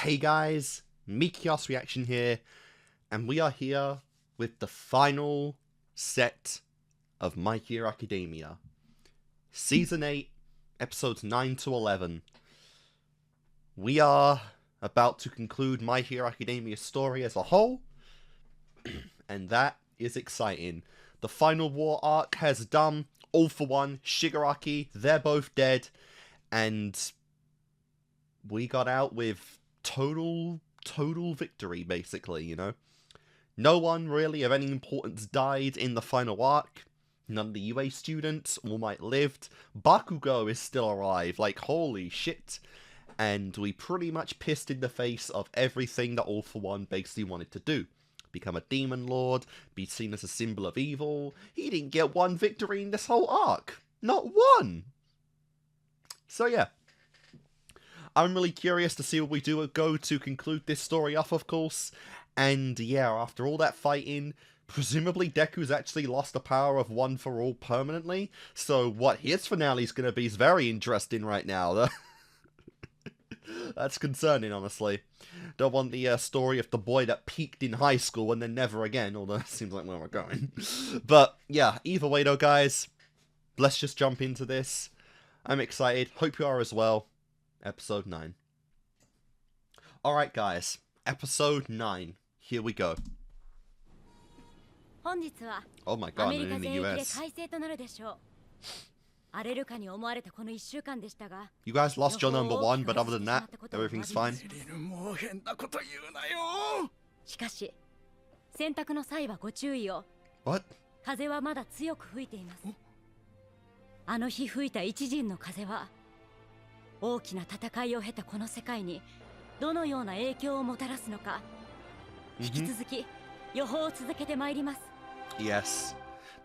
Hey guys, Mikios Reaction here, and we are here with the final set of My Hero Academia. Season 8, episodes 9 to 11. We are about to conclude My Hero Academia's story as a whole, and that is exciting. The final war arc has done. All for One, Shigaraki, they're both dead, and we got out with total victory, basically, you know? No one really of any importance died in the final arc. None of the UA students, All Might lived. Bakugo is still alive, like, holy shit. And we pretty much pissed in the face of everything that All for One basically wanted to do. Become a demon lord, be seen as a symbol of evil. He didn't get one victory in this whole arc. Not one! So yeah. I'm really curious to see what we go to conclude this story off, of course. And yeah, after all that fighting, presumably Deku's actually lost the power of One for All permanently. So what his finale is going to be is very interesting right now. That's concerning, honestly. Don't want the story of the boy that peaked in high school and then never again, although it seems like where we're going. But yeah, either way though, guys, let's just jump into this. I'm excited. Hope you are as well. Episode 9. Alright guys, episode 9. Here we go. Oh my god, I'm in the US. You guys lost your number 1, but other than that, everything's fine. What? 大きな戦いを経たこの世界にどのような影響をもたらすのか引き続き予報を続けてまいります。 Yes.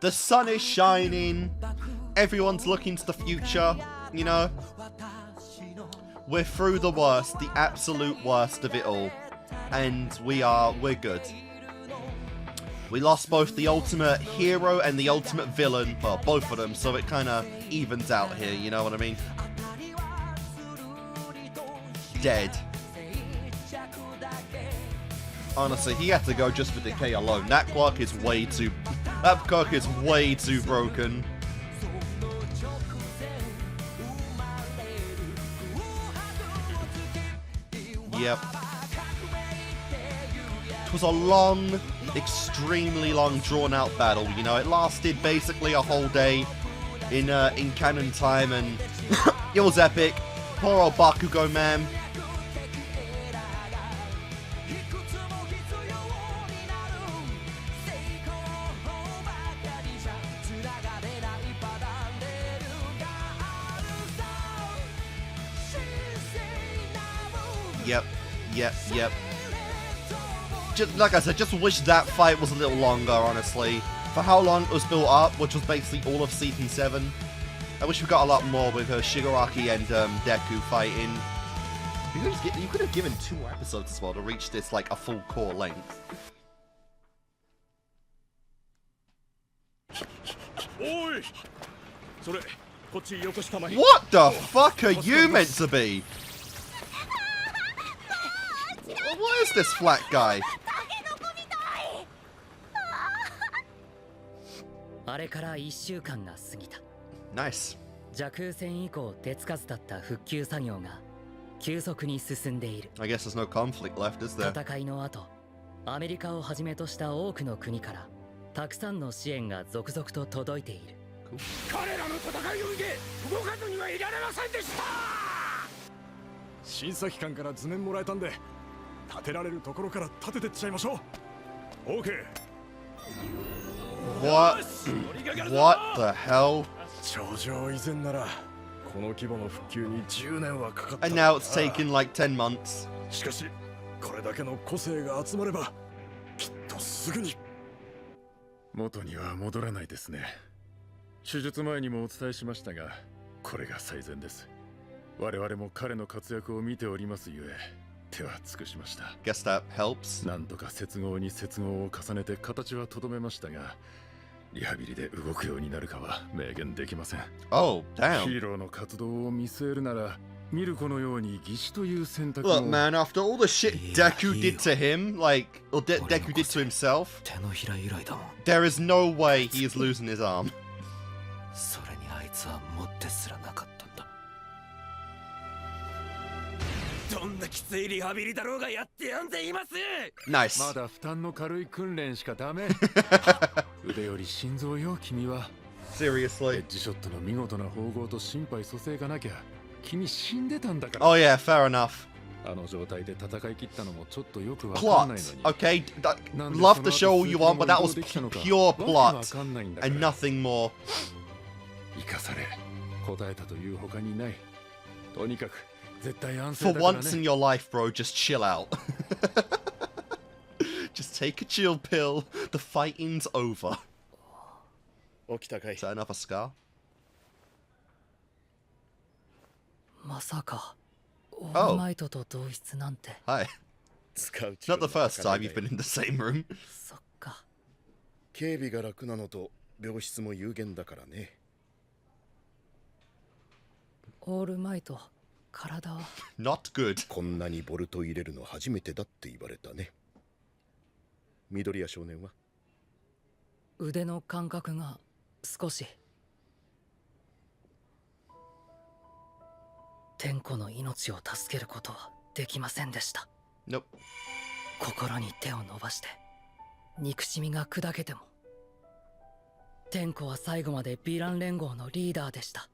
The sun is shining. Everyone's looking to the future, you know. We're through the worst, the absolute worst of it all. And we're good. We lost both the ultimate hero and the ultimate villain. Well, both of them, so it kind of evens out here, you know what I mean? Dead. Honestly, he had to go just for decay alone. That quirk is way too broken. Yep. It was a long, extremely long, drawn-out battle. You know, it lasted basically a whole day in canon time, and it was epic. Poor old Bakugo, man. Yep. Just like I said, just wish that fight was a little longer, honestly. For how long it was built up, which was basically all of Season 7. I wish we got a lot more with Shigaraki and Deku fighting. You could have given 2 more episodes as well to reach this, like, a full core length. What the fuck are you meant to be? What is this flat guy? Nice. 蛇空戦以降手つかずだった復旧作業が急速に進んでいる。 I guess there's no conflict left, is there? 戦いの後、アメリカをはじめとした多くの国からたくさんの支援が続々と届いている。彼らの戦いを見て動かずにはいられませんでした。審査機関から図面もらえたんで、立てられるところから立ててっちゃいましょう。OK。What the hell? 頂上以前ならこの規模の復旧に10年はかかった。 And now it's taken like 10 months. しかしこれだけの個性が集まればきっとすぐに元には戻らないですね。手術前にもお伝えしましたが、これが最善です。我々も彼の活躍を見ておりますゆえ手は尽くしました。 Guess that helps. なんとか接合に接合を重ねて形はとどめましたが、リハビリで動くようになるかは明言できません。Oh, damn. ヒーローの活動を見据えるなら見る子のように義手という選択 Look, も man, after all the shit Deku did to him, like, or Deku did to himself, 手のひら由来だもん。 there is no way he is losing his arm. それにあいつは持ってすらなかったんだ。どんなきついリハビリだろうがやってやんぜいます。 Nice. まだ負担の軽い訓練しかダメ。腕より心臓よ君は。エ Seriously. ッジショットの見事な縫合と心肺蘇生がなきゃ君死んでたんだから。 Oh yeah, fair enough. あの状態で戦い切ったのもちょっとよくわかんないの Plot. に。 Okay, なんで love そ the の後 show all you want, but that was 数キロも移動できたのか pure わけわ plot かんないんだから and nothing more. 生かされ答えたという他にない。とにかく絶対安静 For だから once in ね。 your life, bro, just chill out. Just take a chill pill. The fighting's over. 起きたかい Is that another scar? まさかオールマイトと同室なんて。 Hi. 使う It's not the first time you've been in the same room. そっか。警備が楽なのと病室も有限だからね。オールマイト、体は。 Not good. こんなにボルト入れるの初めてだって言われたね。緑谷少年は腕の感覚が少し。天子の命を助けることはできませんでした。 Nope. 心に手を伸ばして憎しみが砕けても。天子は最後までヴィラン連合のリーダーでした。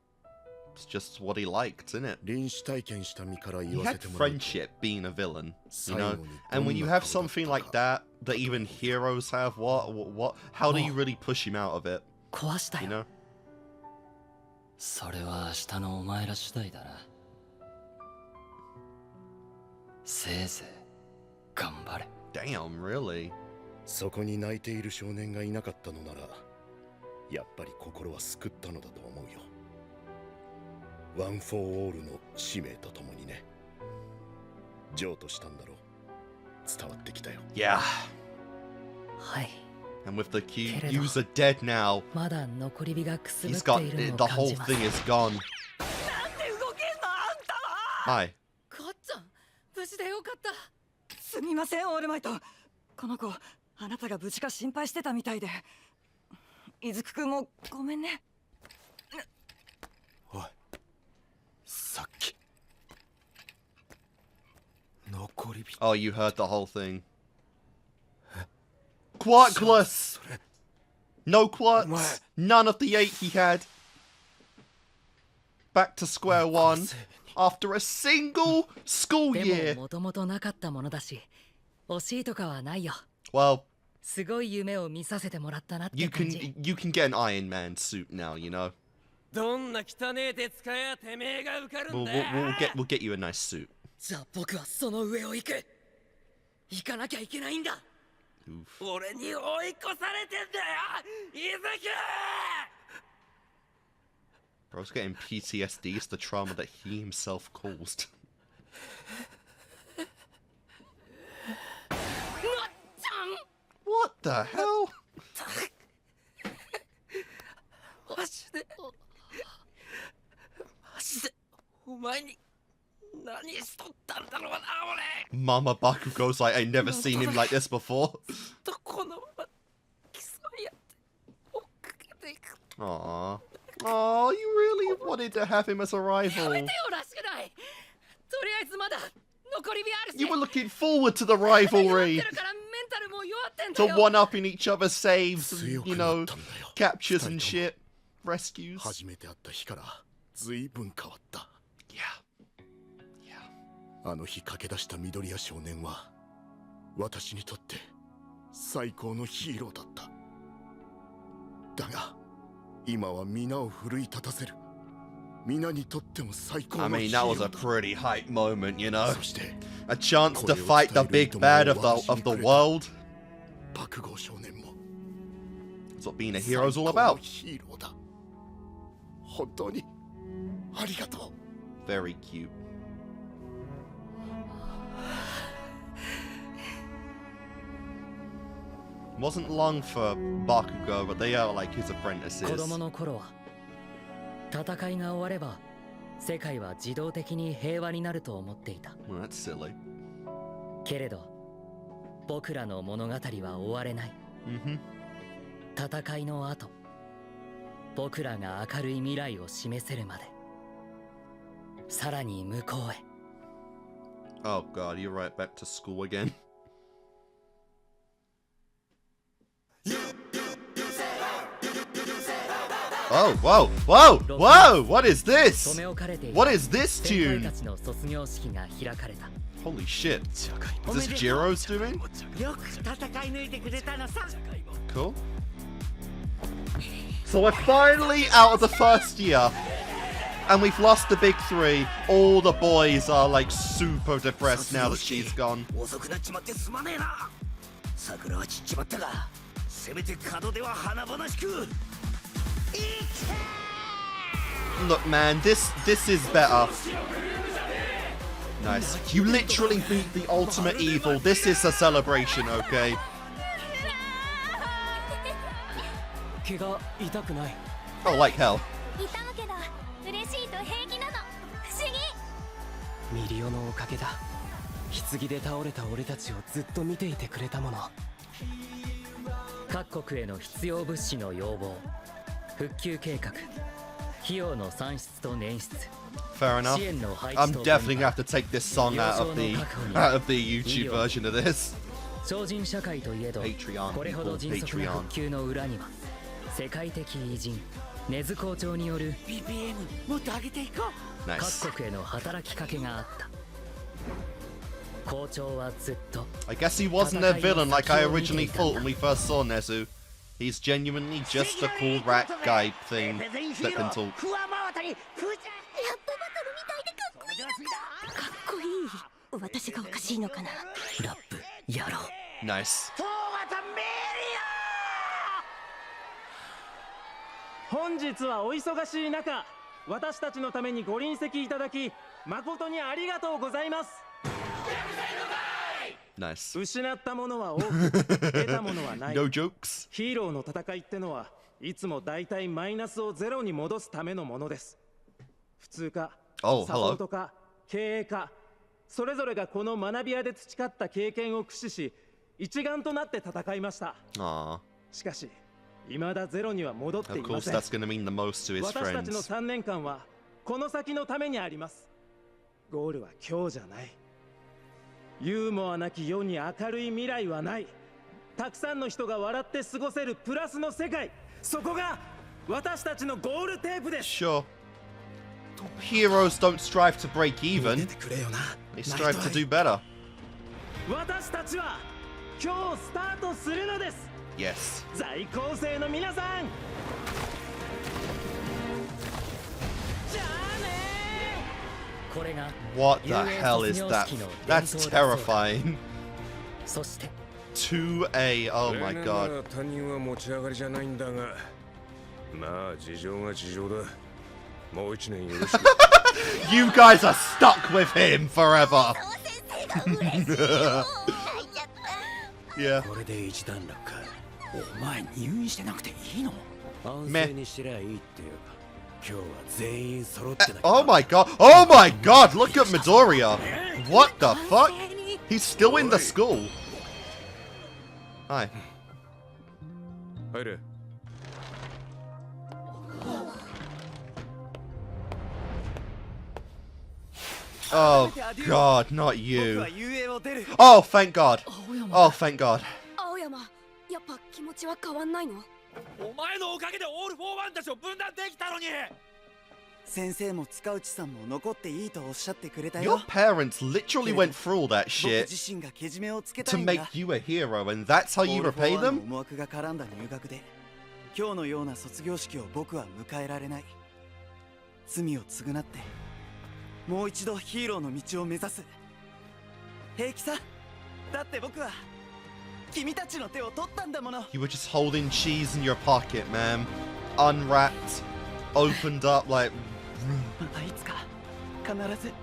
It's just what he liked, isn't it? 臨死体験した身から言 He わせ had てもらうと friendship being a villain, you 最 know? 後に And ど when ん you な have 顔だった something か like that, that even heroes have, what? How do you really push him out of it, 壊した you よ。 know? それは明日のお前ら次第だな。せいぜい頑張れ。 Damn, really? そこに泣いている少年がいなかったのならやっぱり心は救ったのだと思うよ。ワン・フォー・オールの使命とともにね。譲渡したんだろう。伝わってきたよ。 Yeah. はい。 And with the key Querido. user dead now, まだ残り火がくすぶ he's って got いるの the を感 whole じます。 thing is gone. 動けんのあんたは。 Hi. かっちゃん、無事でよかった。すみませんオールマイト。この子あなたが無事か心配してたみたいで。伊豆くんもごめんね。おい、さっき残り火 Oh, you heard the whole thing. Quarkless! No quartz. None of the 8 he had. Back to square one after a single school で year. ももともとなかったものだし、惜しいとかはないよ。 Well, すごい夢を見させてもらったなって you 感 can じ。 you can get an Iron Man suit now, you know. どんな汚え手使やてめえが受かるん We'll, だ。 we'll get you a nice suit. じゃあ僕はその上を行く。行かなきゃいけないんだ。 俺に追い越されてんだよ、伊豆くん。 Bro's getting PTSD. It's the trauma that he himself caused. まっちゃん。 What the hell? マジでお前に何しとったんだろうな俺。 Mama Bakugo's like, I never seen him like this before. とこのまま競い合って追っかけていく。 Aww. Oh, you really wanted to have him as a やめ rival. てよらしくない。とりあえずまだ残り火あるし。 You were looking forward to the 弱って rivalry, るからメンタルも弱ってんだ to よ。 one up in each other's saves, and, 強く you なっ know, たんだよ。 captures and 二人 shit, rescues. 初めて会った日から随分変わった。 Yeah. Yeah. あの日駆け出した緑谷少年は私にとって最高のヒーローだった。だが今は皆を奮い立たせる。皆にとっても最高 I のヒ mean, ー that ロ was a ーだ。 pretty hype moment, you know. そして A chance to fight the big bad of the world. 爆豪少年も That's what being a hero is all 最高の about. ヒーローだ。本当にありがとう。 Very cute. Wasn't long for Bakugo, but they are like his 子 apprentices. 供の頃は戦いが終われば世界は自動的に平和になると思っていた。 Well, that's silly. けれど僕らの物語は終われない。 Mm-hmm. 戦いの後、僕らが明るい未来を示せるまで、さらに向こうへ。 Oh god, you're right back to school again. Oh, whoa, whoa, whoa! What is this? 留め置かれている What is this 先輩 tune? たちの卒業式が開かれた。 Holy shit. Is this Jiro's doing? よく戦い抜いてくれたのさ。 Cool. So we're finally out of the first year. And we've lost the big three. All the boys are like super depressed now that she's gone. 遅くなっちまってすまねえな。桜は散っちまったが、せめて門出は華々しく。 Look, man, this is better. Nice. You literally beat the ultimate evil. This is a celebration, okay? 怪我痛くない。 Oh, like hell. 痛むけど嬉しいと平気なの。不思議。ミリオのおかげだ。棺で倒れた俺たちをずっと見ていてくれたもの。各国への必要物資の要望、復旧計画、費用の算出と捻出。 Fair enough. 支援の配 I'm 置と definitely gonna have to take this song out of the YouTube version of this. 超人社会といえど、 Patreon これほど迅速な復旧の裏には世界的偉人根津校長による BPM もっと上げていこう。 Nice. 各国への働きかけがあった。校長はずっと I guess he wasn't a villain like I originally thought when we first saw Nezu. He's genuinely just a cool rat guy thing that can talk. ふわ回ったり、ふじゃ。ラップバトルみたいでかっこいいのか。かっこいい。私がおかしいのかな。ラップやろう。 Nice. そうまたメ本日はお忙しい中、私たちのためにご臨席いただき誠にありがとうございます。 Nice. 失ったものは多く、得たものはない。 No jokes. ヒーローの戦いってのはいつもだいたいマイナスをゼロに戻すためのものです。普通か、 Oh, サポ hello. ートか、経営か、それぞれがこの学び屋で培った経験を駆使し、一丸となって戦いました。 Aww. しかし、未だゼロには戻ってい Of ま course, せん。 that's gonna mean the most to his 私たちの friends. 3年間はこの先のためにあります。ゴールは今日じゃない。ユーモアなき世に明るい未来はない。たくさんの人が笑って過ごせるプラスの世界、そこが私たちのゴールテープです。 Sure. Heroes don't strive to break 出 even. てくれよな。 They strive to do better. 私たちは今日スタートするのです。 Yes. 在校生の皆さん、じゃあねー。これが What the 遊園 hell is 卒業 that? 式の That's 伝統だそうだ。 terrifying. そして 2A. Oh my god. 他人は持ち上がりじゃないんだが、まあ事情が事情だ。もう一年よろしく。You guys are stuck with him forever. 先生が嬉しいよ。泣いちゃった。 Yeah. これで一段落か。お前入院してなくていいの？安静にしてりゃいいっていうか。今日は全員揃ってだ。 Oh my god. Oh my god. Look at Midoriya. What the fuck? He's still in the school. Hi. 入れ。 Oh god, not 僕 you. は遊泳を出る。 Oh, thank god. Oh, thank god. 青山、やっぱ気持ちは変わんないの？お前のおかげでオール・フォー・ワンたちを分断できたのに。先生も塚内さんも残っていいとおっしゃってくれた Your よ。 parents literally went through all that 僕 shit 自身がけじめをつけた to いんだ。 make you a hero, and that's how you repay オール・フォー・ワンの them? 思惑が絡んだ入学で、今日のような卒業式を僕は迎えられない。罪を償って、もう一度ヒーローの道を目指す。平気さ。だって僕は君たちの手を取ったんだもの。 You were just holding cheese in your pocket, man. Unwrapped, opened up like. またいつか必ず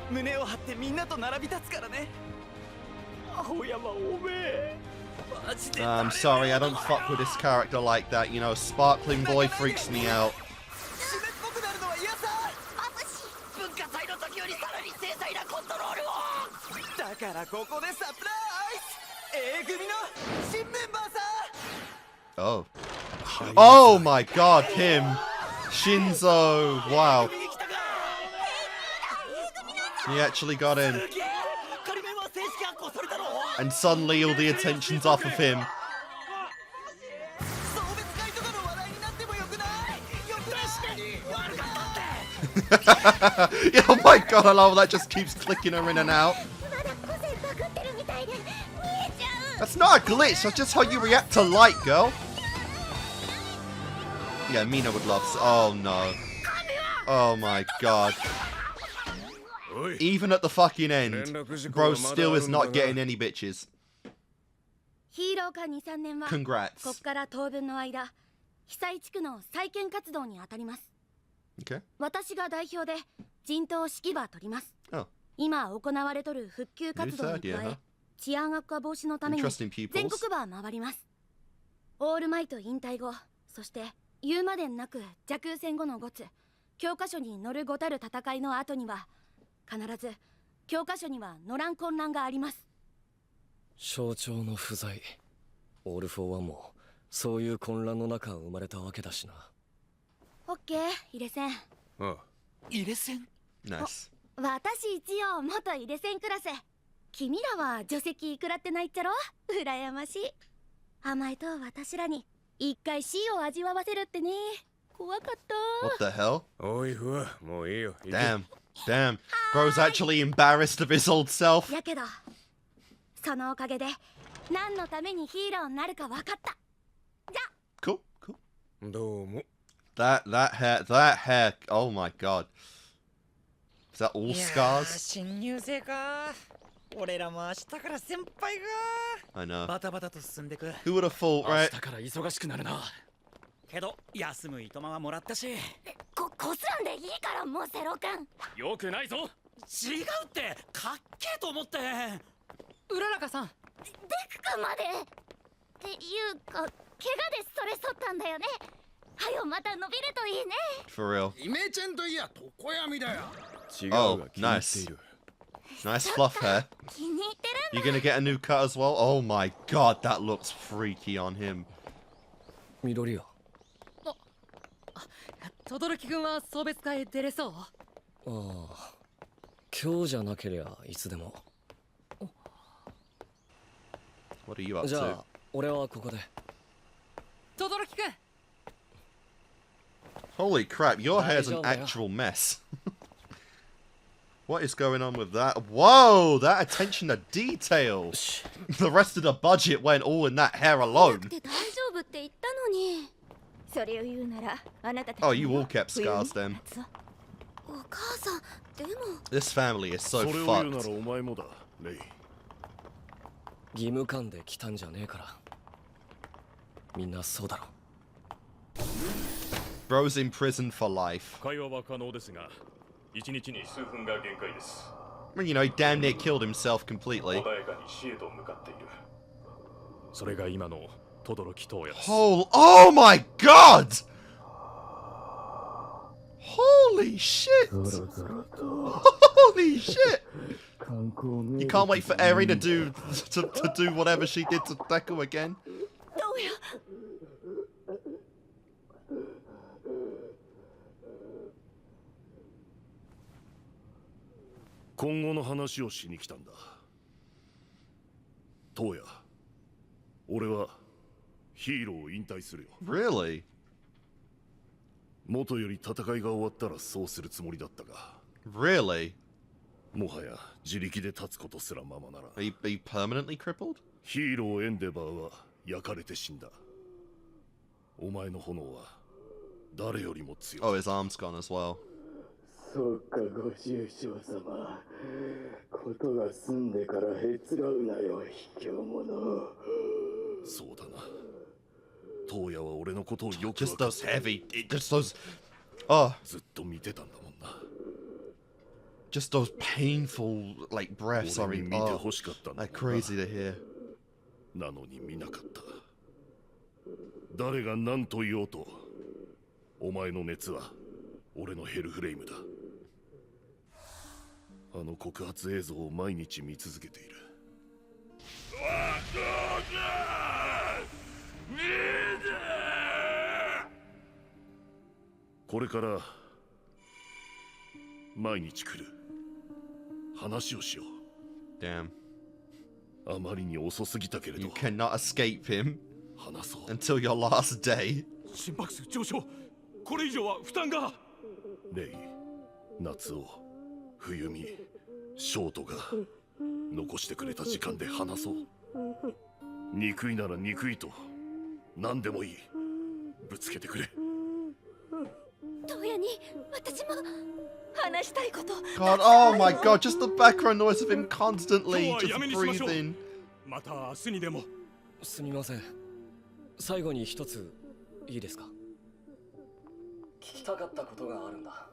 胸を張ってみんなと並び立つからね。青山おめえ。マジで。 I'm sorry, I don't fuck with this character like that. You know, Sparkling Boy freaks me out. 締めっぽくなるのは嫌さ。だからここでサプライズ A 組の新メンバーさ。 Oh. Oh my god, him. Shinzo. Wow. He actually got in. And suddenly all the attention's off of him. Yeah, oh my god, I love that, just keeps clicking her in and out. That's not a glitch, that's just how you react to light, girl. Yeah, Mina would love... Oh no. Oh my god. Even at the fucking end, bro still is not getting any bitches. ヒーロー科2、3年は Congrats. ここから当分の間、被災地区の再建活動に当たります。 Okay. 私が代表で陣頭指揮場取ります。 Oh. 今行われとる復旧活動に加 New third year, え、治安悪化防止のために Interesting 全 pupils. 国場回ります。オールマイト引退後、そして言うまでなく蛇空戦後のゴツ、教科書に載るごたる戦いの後には必ず教科書には載らん混乱があります。象徴の不在。オールフォーワンもそういう混乱の中生まれたわけだしな。オッケー、入れ戦。入れ戦。 Nice. 私一応元入れ戦クラス。君らは除籍食らってないっちゃろ。羨ましい。甘えと私らに一回死を味わわせるってね。怖かった。 What the hell? おいふわ、もういいよ。 Damn. Damn. Bro's actually embarrassed of his old self. やけど、そのおかげで何のためにヒーローになるか分かった。じゃ。 Cool, cool. どうも。 That hair. Oh my god. Is that all scars? 新入生か。俺らも明日から先輩が。 I know. バタバタと進んでく。 Who would have thought, right? 明日から忙しくなるな。けど休むいとまはもらったし。こすらんでいいからもうセロ君。よくないぞ。違うってかっけえと思って。うららかさん。デク君まで。っていうか、怪我でそれそったんだよね。はよまた伸びるといいね。 For real. イメチェンといや床闇だよ。違う Oh, が気に入っている。 nice fluff hair. 気に入ってる You gonna get a new cut as well? Oh my god, that looks freaky on him. 緑よ。轟君は送別会出れそう？ああ、今日じゃなけりゃいつでも。 What are you up じゃ to? あ俺はここで。轟君。 Holy crap, your hair's an actual mess. What is going on with that? Whoa, that attention to detail. The rest of the budget went all in that hair alone. 大丈夫って言ったのに。それを言うならあなたたち。 Oh, you all kept scars then. お母さん、でも。 This family is so それを言うなら fucked. お前もだ、レイ。義務感で来たんじゃねえから。みんなそうだろ。 Bro's in prison for life. 会話は可能ですが、1日に数分が限界です。 I mean, you know, he damn near killed himself completely. 穏やかに死へと向かっている。それが今の轟東也です。Oh my god! Holy shit! Holy shit! You can't wait for Eri to do whatever she did to Deku again. どうや。今後の話をしに来たんだ。東也、俺はヒーローを引退するよ。 Really? 元より戦いが終わったらそうするつもりだったが。 Really? もはや自力で立つことすらままなら。Are you permanently crippled? ヒーローエンデバーは焼かれて死んだ。お前の炎は誰よりも強い。 Oh, his arm's gone as well. そうか、ご愁傷様。ことが済んでからへつらうなよ、卑怯者。そうだな。東野は俺のことをよく Just those heavy, just those, oh, ずっと見てたんだもんな。 just those painful, like, breaths, 俺 sorry. に見て Oh, 欲しかったんだ like crazy to hear. なのに見なかった。誰が何と言おうと、お前の熱は俺のヘルフレイムだ。あの告発映像を毎日見続けている。これから毎日来る。話をしよう。Damn. あまりに遅すぎたけれど。You cannot escape him 話そう。 until your last day. 心拍数上昇。これ以上は負担が。レイ、夏尾、冬美、ショートが残してくれた時間で話そう。憎いなら憎いと何でもいい。ぶつけてくれ。トヤに私も話したいこと。 God, oh my god, just the background noise of him constantly just breathing. また明日にでも。すみません。最後に一ついいですか？聞きたかったことがあるんだ。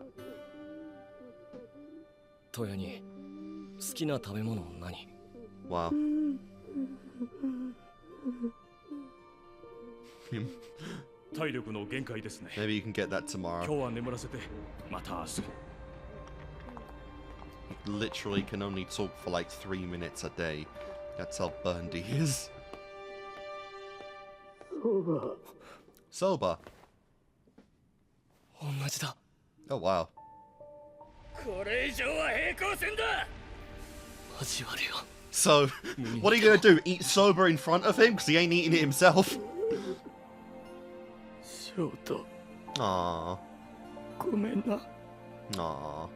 トヤに好きな食べ物何？ Wow. 体力の限界ですね。 Maybe you can get that tomorrow. 今日は眠らせて、また明日。 Literally can only talk for like 3 minutes a day. That's how burned he is. Sober. 同じだ。 Oh wow. これ以上は平行線だ。味われよ。 So, what are you gonna do? Eat sober in front of him? Because he ain't eating it himself. ショート。 Aww. ごめんな。 Aww.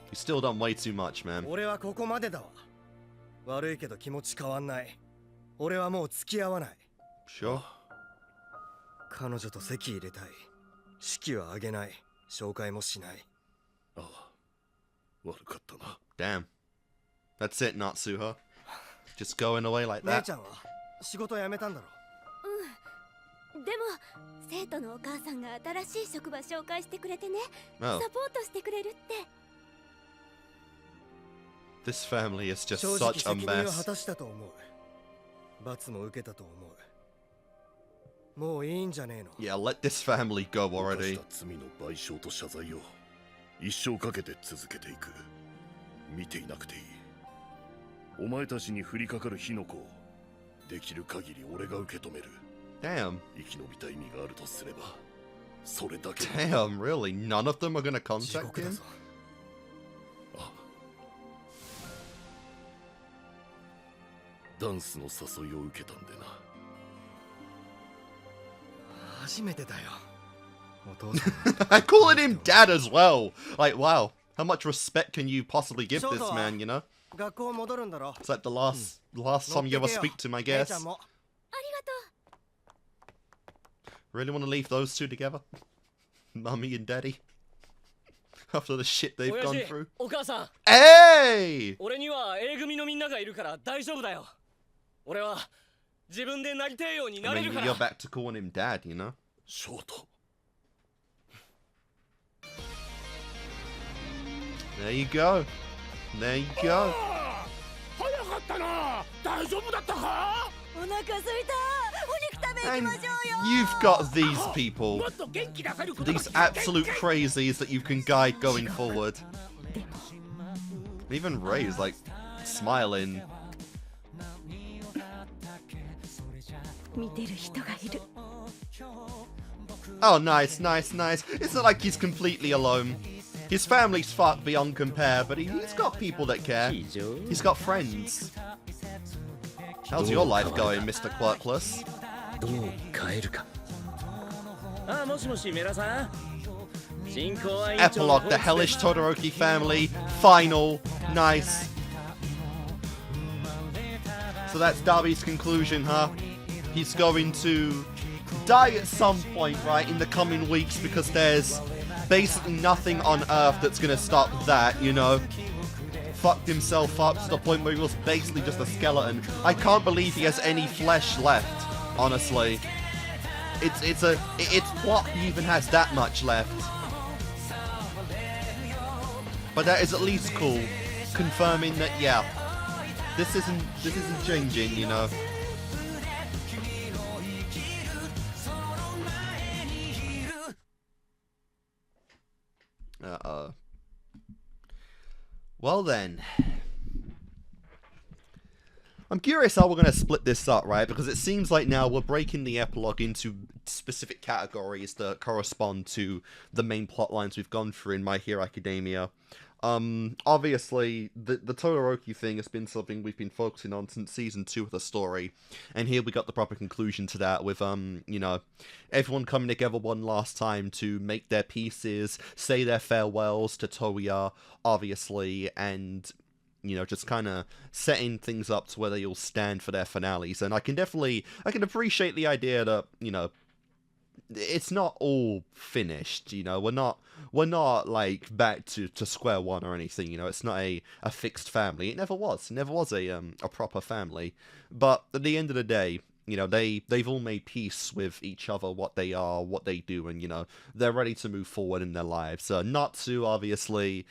You still done way too much, man. 俺はここまでだわ。悪いけど気持ち変わんない。俺はもう付き合わない。 Sure. 彼女と籍入れたい。式は挙げない。紹介もしない。ああ、悪かったな。 Damn. That's it, Natsuha. Just going away like 姉 that. ちゃんは仕事辞めたんだろ。うん。でも生徒のお母さんが新しい職場紹介してくれてね。 Oh. サポートしてくれるって。 This family is just 正直 such a 責任を果 mess. たしたと思う。罰も受けたと思う。もういいんじゃねえの。 Yeah, let this family go 犯 already. した罪の賠償と謝罪を一生かけて続けていく。見ていなくていい。お前たちに降りかかる火の粉をできる限り俺が受け止める。 Damn. 生き延びた意味があるとすればそれだけだ。 Damn, really? None of them are gonna 地 contact 獄だ him? ぞ。あ、ダンスの誘いを受けたんでな。初めてだよ。お父さん。I'm calling him dad as well. Like, wow. How much respect can you possibly give this man, you know? 学校戻るんだろ。 It's like the last time you ever speak to him, I 姉ちゃ guess. んも。 Really want to leave those two together? Mummy and daddy? After the shit they've gone through. お母さん。 Hey! 俺には A 組のみんながいるから大丈夫だよ。俺は自分でなりたいように I なれ mean, るから。 you're back to calling him dad, you know? ショート。 There you go. There you go. 早かったな。大丈夫だったか？お腹すいた。お肉食べ行き And ましょうよ。 you've got these people, もっと元気出せることが these absolute crazies that you can guide going forward. Even Ray's like smiling. 見てる人がいる。 Oh, nice, nice, nice. It's not like he's completely alone. His family's fucked beyond compare, but he's got people that care. He's got friends. How's your life going, Mr. Quirkless? どう変えるか。あ、もしもしメラさん。進行は Epilogue, the Hellish Todoroki family, final, nice. So that's Darby's conclusion, huh? He's going to die at some point, right, in the coming weeks, because there's basically nothing on Earth that's gonna stop that, you know? Fucked himself up to the point where he was basically just a skeleton. I can't believe he has any flesh left, honestly. It's what he even has that much left. But that is at least cool, confirming that, yeah, this isn't changing, you know. Well then. I'm curious how we're going to split this up, right? Because it seems like now we're breaking the epilogue into specific categories that correspond to the main plot lines we've gone through in My Hero Academia. Obviously, the Todoroki thing has been something we've been focusing on since season 2 of the story, and here we got the proper conclusion to that with, you know, everyone coming together one last time to make their pieces, say their farewells to Toya, obviously, and, you know, just kind of setting things up to where they all stand for their finales. And I can appreciate the idea that, you know, it's not all finished, you know, we're not like back to square one or anything, you know, it's not a fixed family. It never was a proper family. But at the end of the day, you know, they've all made peace with each other, what they are, what they do, and, you know, they're ready to move forward in their lives. Natsu, obviously,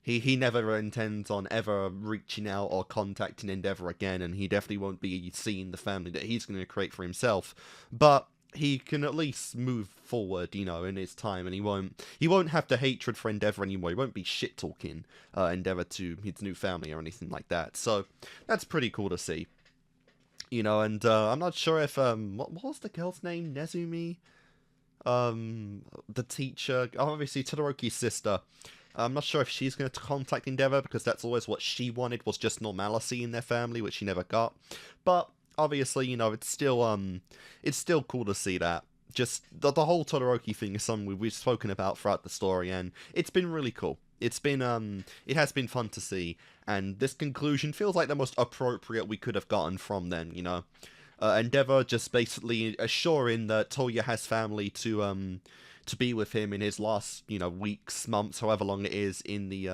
he never intends on ever reaching out or contacting Endeavor again, and he definitely won't be seeing the family that he's going to create for himself. But he can at least move forward, you know, in his time, and he won't have the hatred for Endeavor anymore. He won't be shit-talking Endeavor to his new family or anything like that. So that's pretty cool to see. You know, and I'm not sure if, what was the girl's name? Nezumi? The teacher, obviously Todoroki's sister. I'm not sure if she's going to contact Endeavor, because that's always what she wanted, was just normalcy in their family, which she never got. But obviously, you know, it's still cool to see that. Just the whole Todoroki thing is something we've spoken about throughout the story, and it's been really cool. It has been fun to see, and this conclusion feels like the most appropriate we could have gotten from them, you know. Endeavor just basically assuring that Toya has family to be with him in his last, you know, weeks, months, however long it is in the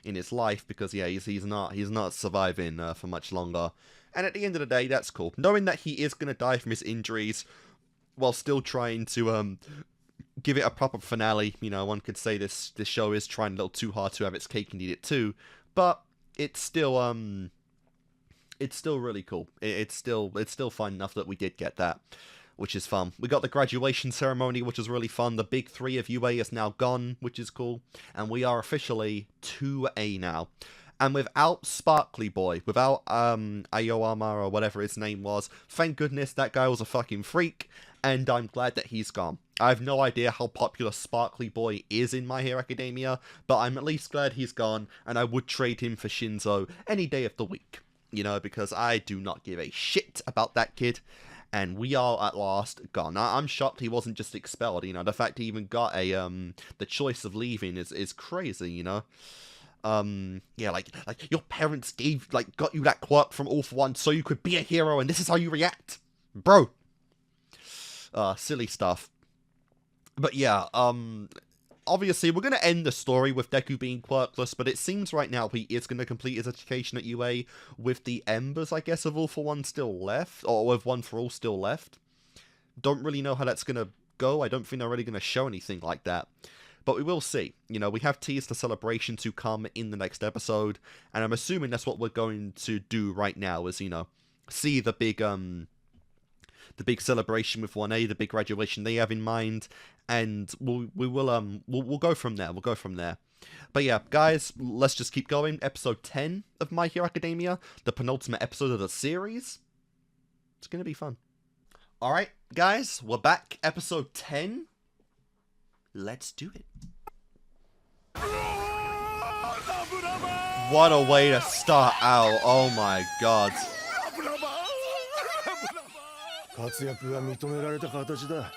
in his life, because yeah, he's not surviving for much longer. And at the end of the day, that's cool. Knowing that he is gonna die from his injuries, while still trying to give it a proper finale. You know, one could say this show is trying a little too hard to have its cake and eat it too, but it's still really cool. It's still fun enough that we did get that, which is fun. We got the graduation ceremony, which was really fun. The big 3 of UA is now gone, which is cool. And we are officially 2A now. And without Sparkly Boy, without Aoyama or whatever his name was, thank goodness that guy was a fucking freak, and I'm glad that he's gone. I have no idea how popular Sparkly Boy is in My Hero Academia, but I'm at least glad he's gone, and I would trade him for Shinzo any day of the week. You know, because I do not give a shit about that kid. And we are at last gone. I'm shocked he wasn't just expelled, you know. The fact he even got a the choice of leaving is crazy, you know. Yeah, like your parents got you that quirk from All For One so you could be a hero, and this is how you react, bro. Silly stuff. But yeah, obviously we're going to end the story with Deku being quirkless, but it seems right now he is going to complete his education at UA with the embers, I guess, of All For One still left, or with One For All still left. Don't really know how that's going to go. I don't think they're really going to show anything like that. But we will see. You know, we have teased the celebration to come in the next episode, and I'm assuming that's what we're going to do right now, is, you know, see the big celebration with 1A, the big graduation they have in mind, and we'll go from there. We'll go from there. But yeah, guys, let's just keep going. Episode 10 of My Hero Academia, the penultimate episode of the series. It's gonna be fun. Alright, guys, we're back. Episode 10. Let's do it. What a way to start out. Oh my god. 活躍が認められた形だ。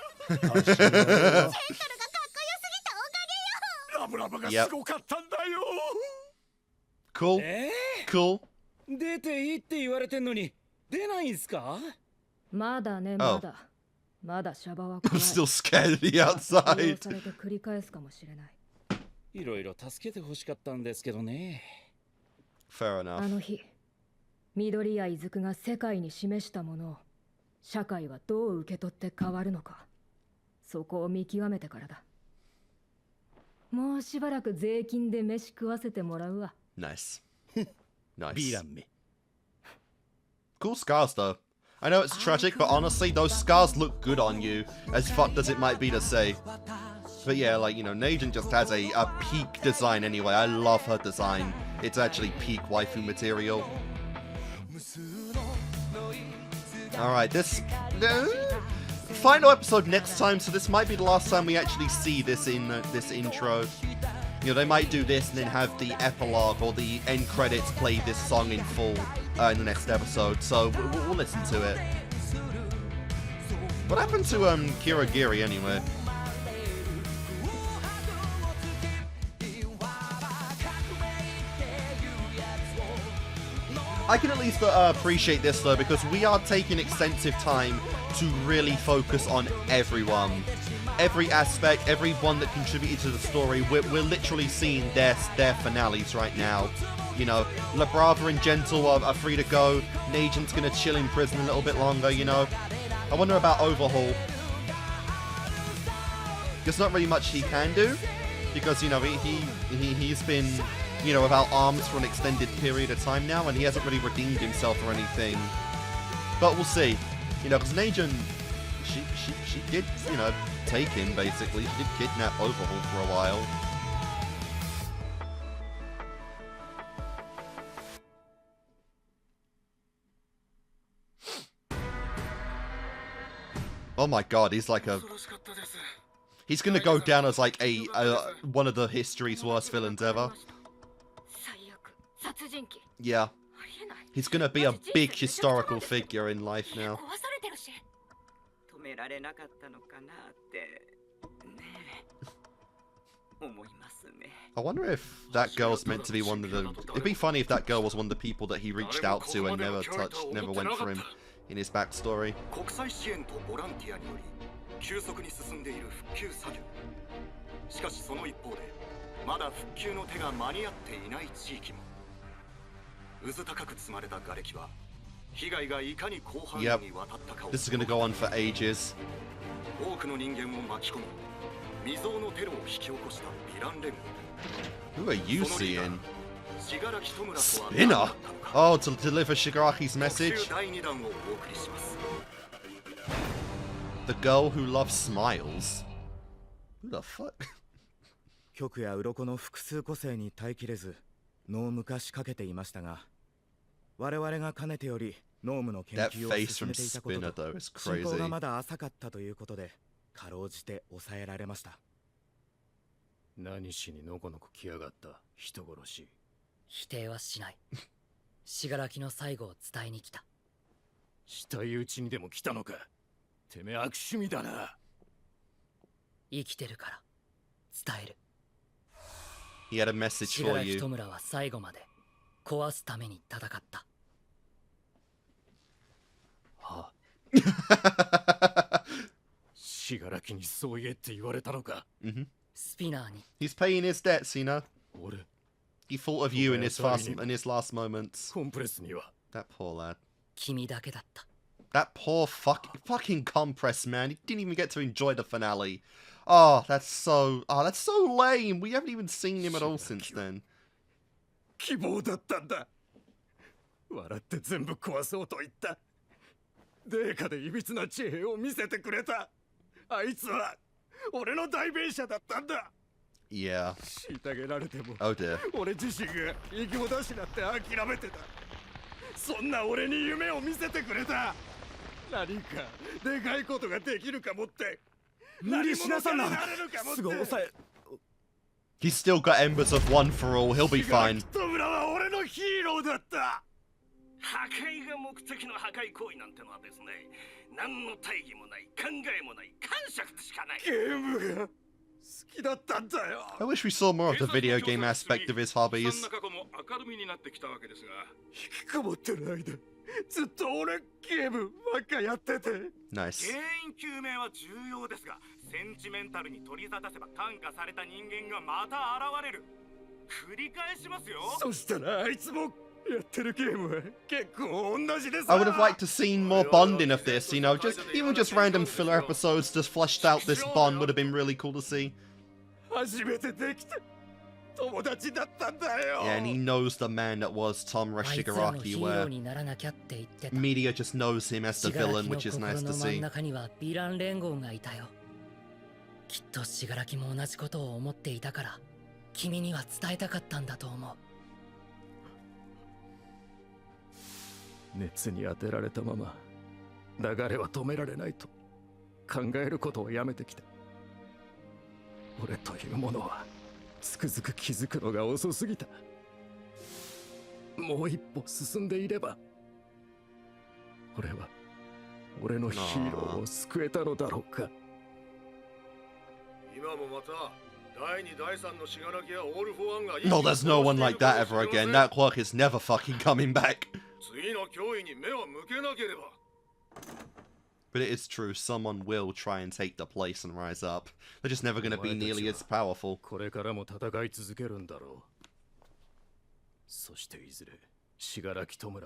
ラブラブがすごかったんだよ。Cool. Cool. 出ていいって言われてんのに出ないんすか？まだね、まだ。まだシャバは怖い。I'm still scared of the outside. されて繰り返すかもしれない。いろいろ助けて欲しかったんですけどね。Fair enough. あの日、緑谷出久が世界に示したものを社会はどう受け取って変わるのか、そこを見極めてからだ。もうしばらく税金で飯食わせてもらうわ。Nice. Nice. ビランめ。Cool scars though. I know it's tragic, but honestly, those scars look good on you, as fucked as it might be to say. But yeah, like, you know, Neijin just has a peak design anyway. I love her design. it's actually peak waifu material. Alright, this final episode next time, so this might be the last time we actually see this in this intro. You know, they might do this and then have the epilogue or the end credits play this song in full in the next episode, so we'll listen to it. What happened to Kirigiri anyway? I can at least appreciate this though, because we are taking extensive time to really focus on everyone. Every aspect, everyone that contributed to the story, we're literally seeing their finales right now. You know, La Brava and Gentle are free to go. Nagent's gonna chill in prison a little bit longer, you know. I wonder about Overhaul. There's not really much he can do, because, you know, he's been, you know, without arms for an extended period of time now, and he hasn't really redeemed himself or anything. But we'll see. You know, because Nagent, she did, you know, take him, basically. She did kidnap Overhaul for a while. Oh my god, he's like a... He's gonna go down as like one of the history's worst villains ever. Yeah. He's gonna be a big historical figure in life now. I wonder if that girl's meant to be one of the... It'd be funny if that girl was one of the people that he reached out to and never went for him in his backstory. Yep. This is gonna go on for ages. Who are you seeing? Spinner? Oh, to deliver Shigaraki's message? The girl who loves smiles? Who the fuck? 局や鱗の複数個性に耐えきれず脳昔かけていましたが我々がかねてよりノームの研究を進めていたことと進行がまだ浅かったということでかろうじて抑えられました。何しにのこのこ来やがった人殺し。否定はしない。死柄木の最後を伝えに来た。死体討ちにでも来たのか。てめえ悪趣味だな。生きてるから伝える。He had a message for you. 死柄木弔は最後まで壊すために戦った。は死柄木にそう言えって言われたのか。スピナーに。He's paying his debts, you know. 俺。He thought of you in his last moments. コンプレスには。That poor lad. 君だけだった。That poor fucking compress man. He didn't even get to enjoy the finale. Oh, that's so lame. We haven't even seen him at all since then. 希望だったんだ。笑って全部壊そうと言った。デーカでいびつな地平を見せてくれた。あいつは俺の代弁者だったんだ。Yeah. 虐げられても。Oh dear. 俺自身が生き戻しなって諦めてた。そんな俺に夢を見せてくれた。何かでかいことができるかもって。無理しなさんな。すぐ抑え。He's still got embers of one for all. He'll be fine. トムラは俺のヒーローだった。破壊が目的の破壊行為なんてのはですね、何の大義もない、考えもない、感触でしかない。ゲームが好きだったんだよ。I wish we saw more of the video game aspect of his hobbies. 引きこもってる間、ずっと俺ゲームばっかやってて。Nice. 原因究明は重要ですが、センチメンタルに取り沙汰せば感化された人間がまた現れる。繰り返しますよ。そしたらあいつも。I would have liked to seen more bonding of this, you know, even just random filler episodes just fleshed out this bond would have been really cool to see. Yeah, and he knows the man that was Tomura Shigaraki, where media just knows him as the villain, which is nice to see. きっと死柄木も同じことを思っていたから君には伝えたかったんだと思う。熱に当てられたまま流れは止められないと考えることをやめてきた。俺というものはつくづく気づくのが遅すぎた。もう一歩進んでいれば俺は俺のヒーローを救えたのだろうか。今もまた第2第3の死柄木やオールフォーワンが No, there's no one like that ever again. That clock is never fucking coming back. 次の脅威に目を向けなければ。 But it is true, someone will try and take the place and rise up. They're just never going to be nearly as powerful. これからも戦い続けるんだろう。そしていずれ死柄木弔も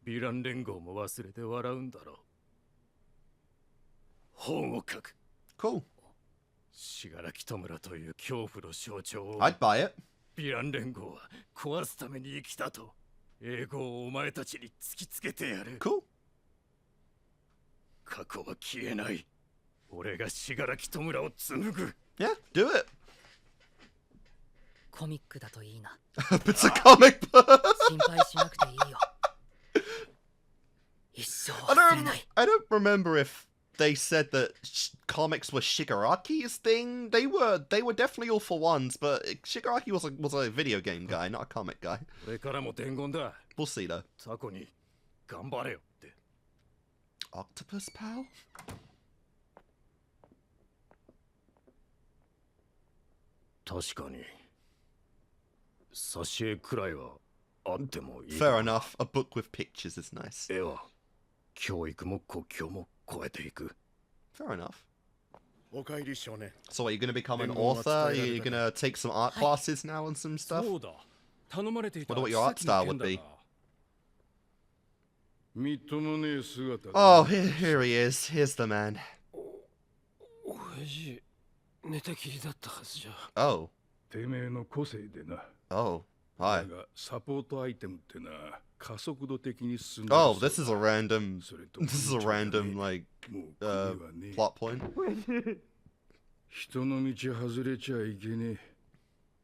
ヴィラン連合も忘れて笑うんだろう。本を書く。Cool. 死柄木弔という恐怖の象徴を I'd buy it. ヴィラン連合は壊すために生きたと英語をお前たちに突きつけてやる。Cool. 過去は消えない。俺が死柄木弔を紡ぐ。Yeah, do it. コミックだといいな。It's a comic book. 心配しなくていいよ。一生忘れない。I don't remember if they said that comics were Shigaraki's thing. They were definitely all for ones, but Shigaraki was a video game guy, not a comic guy. これからも伝言だ。 We'll see though. タコに頑張れよって。Octopus pal? 確かに挿絵くらいはあってもいい。 Fair enough. A book with pictures is nice. 絵は教育も国境も超えていく。 Fair enough. おかえり少年。 So what, you're gonna become an author? You're gonna take some art classes now and some stuff? そうだ。頼まれていた Wonder what your art style would be. みっともねえ姿。 Oh, here he is. Here's the man. 親父、寝たきりだったはずじゃ。 Oh. てめえの個性でな。 Oh. Hi. サポートアイテムってな、加速度的に進んで。 Oh, this is a random like plot point. 人の道外れちゃいけねえ。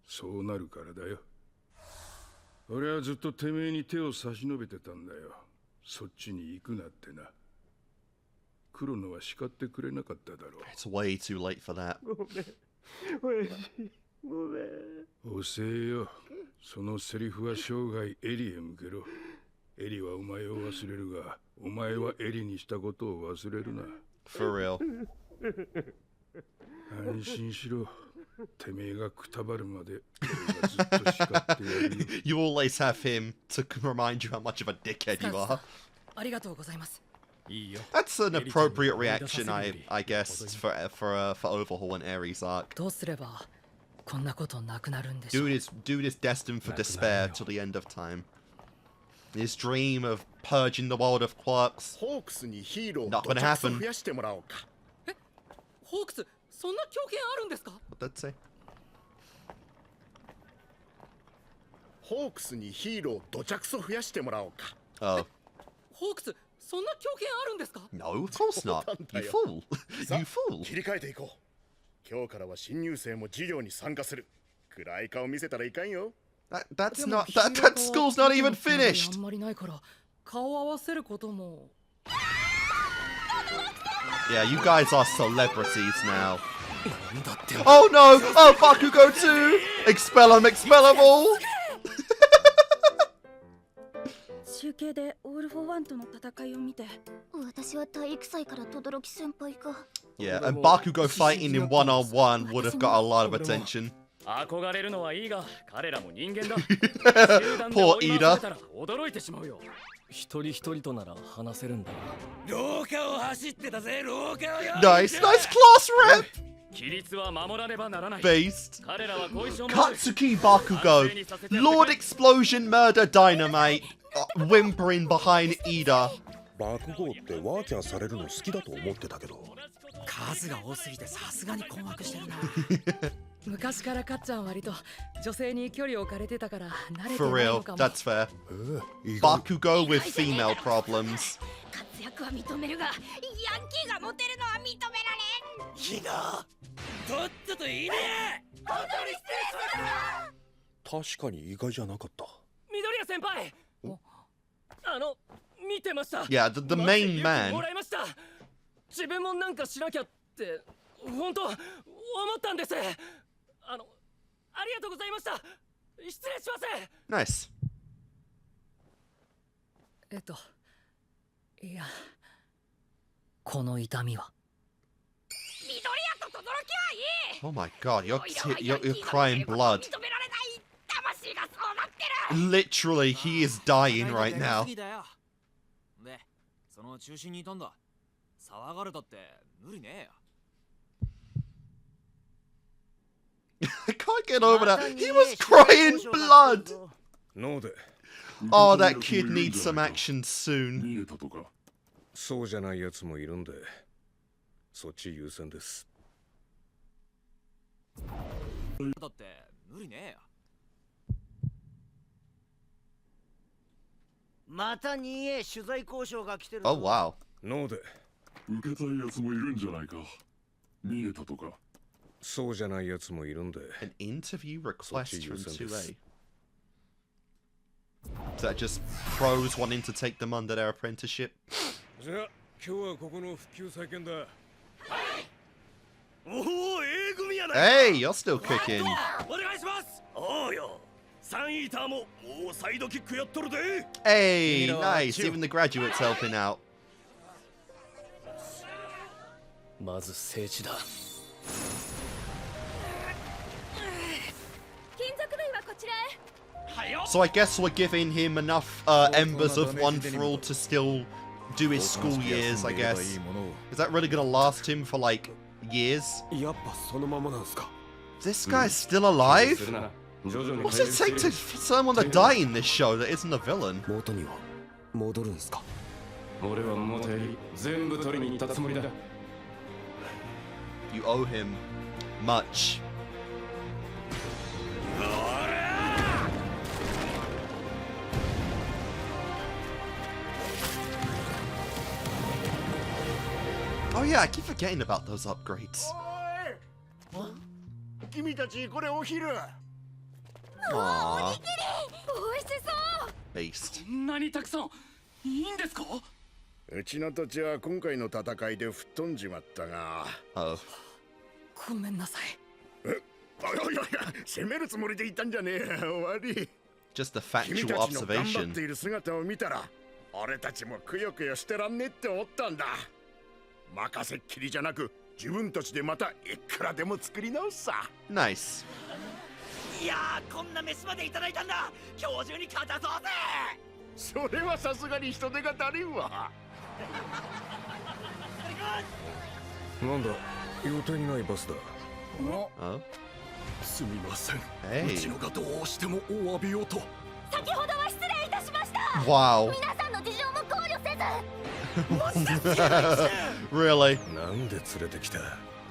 そうなるからだよ。俺はずっとてめえに手を差し伸べてたんだよ。そっちに行くなってな。クロノは叱ってくれなかっただろう。 It's way too late for that. ごめん。親父、ごめん。遅えよ。そのセリフは生涯エリへ向けろ。エリはお前を忘れるが、お前はエリにしたことを忘れるな。 For real. 安心しろ。てめえがくたばるまで俺がずっと叱ってやるよ。You always have him to remind you how much of a dickhead you are. ありがとうございます。 That's an appropriate reaction, I guess, for Overhaul and Ares arc. どうすればこんなことなくなるんでしょう。 Dude is destined for despair till the end of time. His dream of purging the world of quirks. ホークスにヒーローを Not gonna happen. 増やしてもらおうか。ホークス、そんな強権あるんですか？ What did that say? ホークスにヒーローをどちゃくそ増やしてもらおうか。Oh. ホークス、そんな強権あるんですか？ No, of course not. You fool. You fool. 切り替えていこう。今日からは新入生も授業に参加する。暗い顔見せたらいかんよ。That school's not even finished. あんまりないから顔合わせることも。 Yeah, you guys are celebrities now. Oh no! Oh, Bakugo 2! Expel him, expel them all! 中継でオール・フォー・ワンとの戦いを見て、私は体育祭から轟先輩が。 Yeah, and Bakugo fighting in one-on-one would have got a lot of attention. 憧れるのはいいが、彼らも人間だ。 Poor Ida. 驚いてしまうよ。一人一人となら話せるんだ。廊下を走ってたぜ、廊下をよ。 Nice class rep! 規律は守らねばならない。 Based. 彼らは後遺症も。 Katsuki Bakugo. Lord Explosion Murder Dynamite. Whimpering behind Ida. 爆豪ってワーキャーされるの好きだと思ってたけど。数が多すぎてさすがに困惑してるな。昔からかっちゃん割と女性に距離を置かれてたから慣れて For ない real, のかも。 that's fair. Bakugo with female problems. 活躍は認めるが、ヤンキーがモテるのは認められん。いいな。とっとといいね。本当に失礼しました。確かに意外じゃなかった。緑谷先輩。見てました。 Yeah, the main man. もらいました。自分もなんかしなきゃって本当思ったんです。ありがとうございました。失礼します。Nice. いや、この痛みは。緑谷と轟はいい。 Oh my god, you're crying blood. Literally, he is dying right now. で、その中心にいたんだ。騒がれたって無理ねI can't get over that. He was crying blood. Oh, that kid needs some action soon. そうじゃないやつもいるんで、そっち優先です。だって無理ねまた 2A 取材交渉が来てる。 Oh wow. ノーで受けたいやつもいるんじゃないか。逃げたとか。そうじゃないやつもいるんで。 An interview request from 2A. Is that just pros wanting to take them under their apprenticeship? じゃあ今日はここの復旧再建だ。おお、A 組やな。 Hey, you're still kicking. お願いします。おうよ。サンイーターももうサイドキックやっとるで。 Hey, nice. Even the graduates helping out. まず聖地だ。金属類はこちらへ。 So I guess we're giving him enough embers of one for all to still do his school years, I guess. Is that really gonna last him for like years? やっぱそのままなんすか。 This guy's still alive? What's it take to someone to die in this show that isn't a villain? 元には戻るんすか。俺は元より全部取りに行ったつもりだ。 You owe him much. Oh yeah, I keep forgetting about those upgrades. 君たちこれお昼。 Aww. 美味しそう。 Based. こんなにたくさんいいんですか。うちの土地は今回の戦いで吹っ飛んじまったが。Oh. ごめんなさい。いや攻めるつもりでいたんじゃねえ。悪い。 Just a factual 君たちの頑張 observation. っている姿を見たら、俺たちもくよくよしてらんねって思ったんだ。任せっきりじゃなく、自分たちでまたいくらでも作り直すさ。 Nice. いやー、こんな飯までいただいたんだ。今日中に片そうぜ。それはさすがに人手が足りんわ。なんだ、予定にないバスだ。 Oh. すみません。 Hey. うちのがどうしてもお詫びをと。先ほどは失礼いたしました。 Wow. 皆さんの事情も考慮せず。 Really? なんで連れてきた。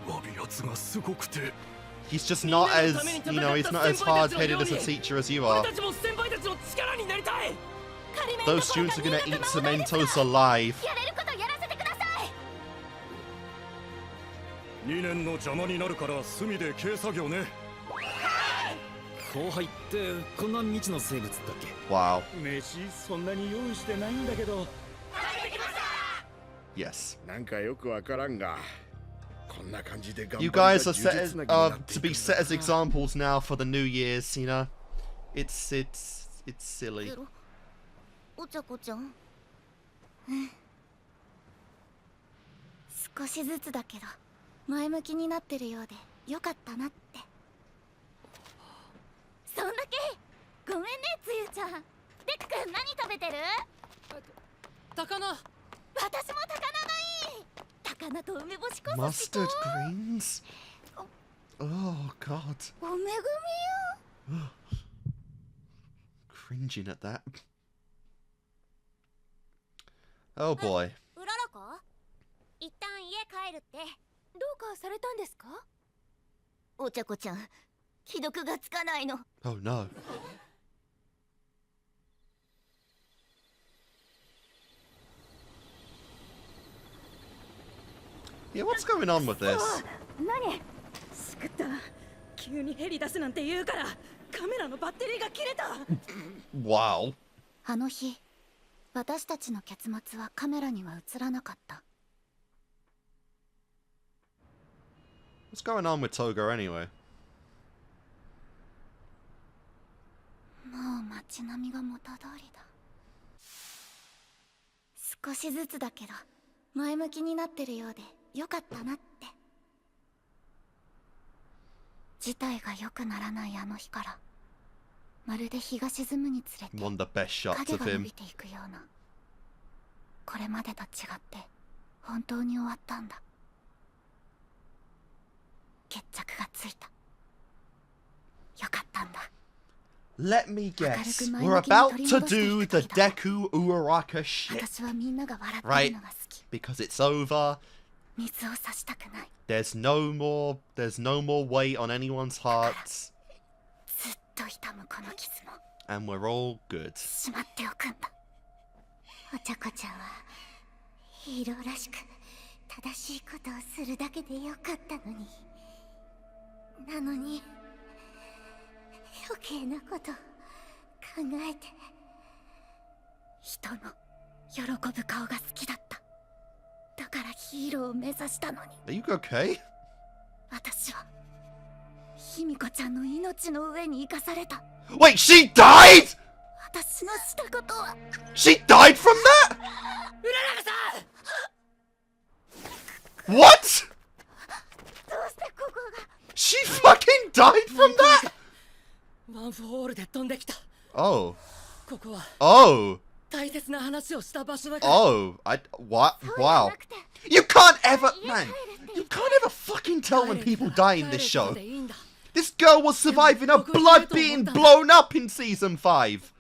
詫びやつがすごくて。 He's just not as, you know, he's not as hard-headed as a teacher as you are. 俺たちも先輩たちの力になりたい。 Those students are gonna eat Cementos alive. やれることやらせてください。 2年の邪魔になるから隅で軽作業ね。後輩ってこんな未知の生物だっけ。 Wow. 飯そんなに用意してないんだけど。 Yes. なんかよくわからんが。こんな感じで頑張 You りた guys are 呪 set 術 as, なぎになって to be set as examples now for the New Year's, you know? It's silly. お茶子ちゃん。少しずつだけど前向きになってるようでよかったなって。そんだけ。ごめんねつゆちゃん。でっくん何食べてる？高菜。私も高菜がいい。高菜と梅干しこそ Mustard greens? Oh, God. おめぐみよ。 Cringing at that. Oh, boy. うららか？一旦家帰るって。どうかされたんですか？お茶子ちゃん、既読がつかないの。 Oh, no. Yeah, what's going on with this? 何？しくった。急にヘリ出すなんて言うからカメラのバッテリーが切れた。Wow. あの日、私たちの結末はカメラには映らなかった。What's going on with Toga anyway? もう街並みが元通りだ。少しずつだけど前向きになってるようでよかったなって。事態が良くならないあの日からまるで日が沈むにつれて影が伸びていくような。これまでと違って本当に終わったんだ。決着がついた。よかったんだ。Let me guess, we're about to do the Deku Uraraka shit, right? Because it's over. There's no more weight on anyone's hearts. And we're all good. お茶子ちゃんはヒーローらしく正しいことをするだけでよかったのに。なのに余計なこと考えて。人の喜ぶ顔が好きだった。だからヒーローを目指したのに。 Are you okay? 私は卑弥呼ちゃんの命の上に生かされた。 Wait, she died?私のしたことは She died from that? What? She fucking died from that? Oh. Oh. Oh. What? Wow. You can't ever, man. You can't ever fucking tell when people die in this show. This girl was surviving a blood being blown up in season 5.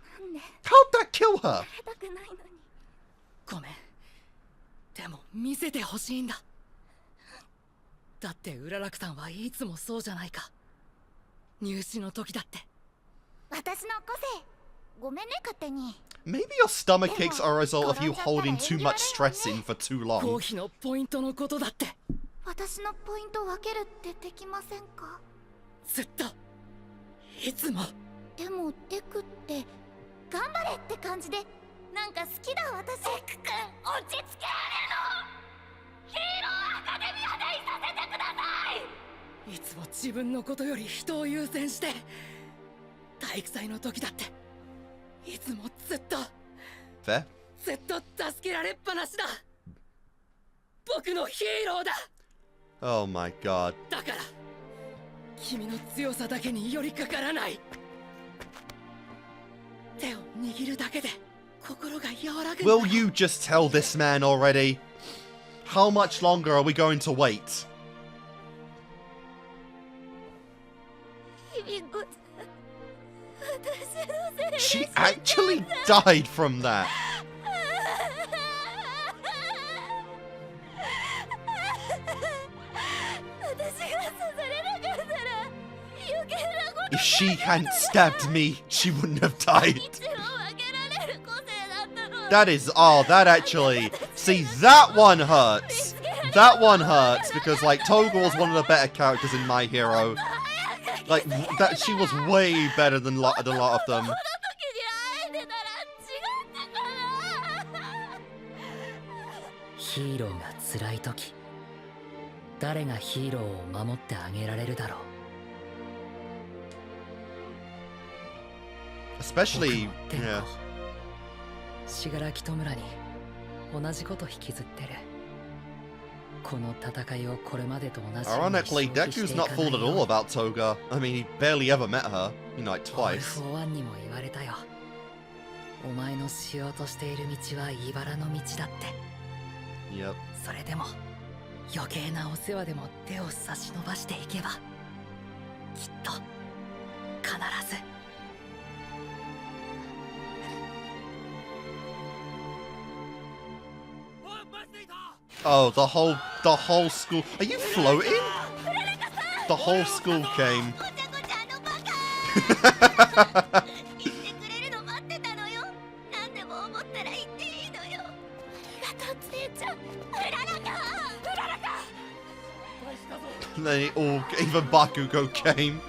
How'd that kill her? ごめん。でも見せてほしいんだ。だってうららくさんはいつもそうじゃないか。入試の時だって。私の個性。ごめんね勝手に。Maybe your stomach aches are a result of you holding too much stress in for too long. コーヒーのポイントのことだって。私のポイント分けるってできませんか？ずっといつも。でもデクって頑張れって感じでなんか好きだ私。デク君落ち着けられるの？ヒーローアカデミアでいさせてください。いつも自分のことより人を優先して。体育祭の時だっていつもずっとずっと助けられっぱなしだ。僕のヒーローだ。 Oh my god. だから君の強さだけに寄りかからない。手を握るだけで心が和らぐ。 Will you just tell this man already? How much longer are we going to wait? She actually died from that. If she hadn't stabbed me, she wouldn't have died. That is, oh, that actually, see, that one hurts. That one hurts because, like, Toga was one of the better characters in My Hero. Like, that she was way better than a lot of them. ヒーローが辛い時、誰がヒーローを守ってあげられるだろう。 Especially, yeah. 信楽戸村に同じこと引きずってる。この戦いをこれまでと同じ。 Ironically, Deku's not fooled at all about Toga. I mean, he barely ever met her. You know, like twice. 4-1にも言われたよ。お前のしようとしている道は茨の道だって。 Yep. それでも余計なお世話でも手を差し伸ばしていけばきっと必ず。 Oh, the whole school. Are you floating? The whole school came. And then it all, even Bakugo came.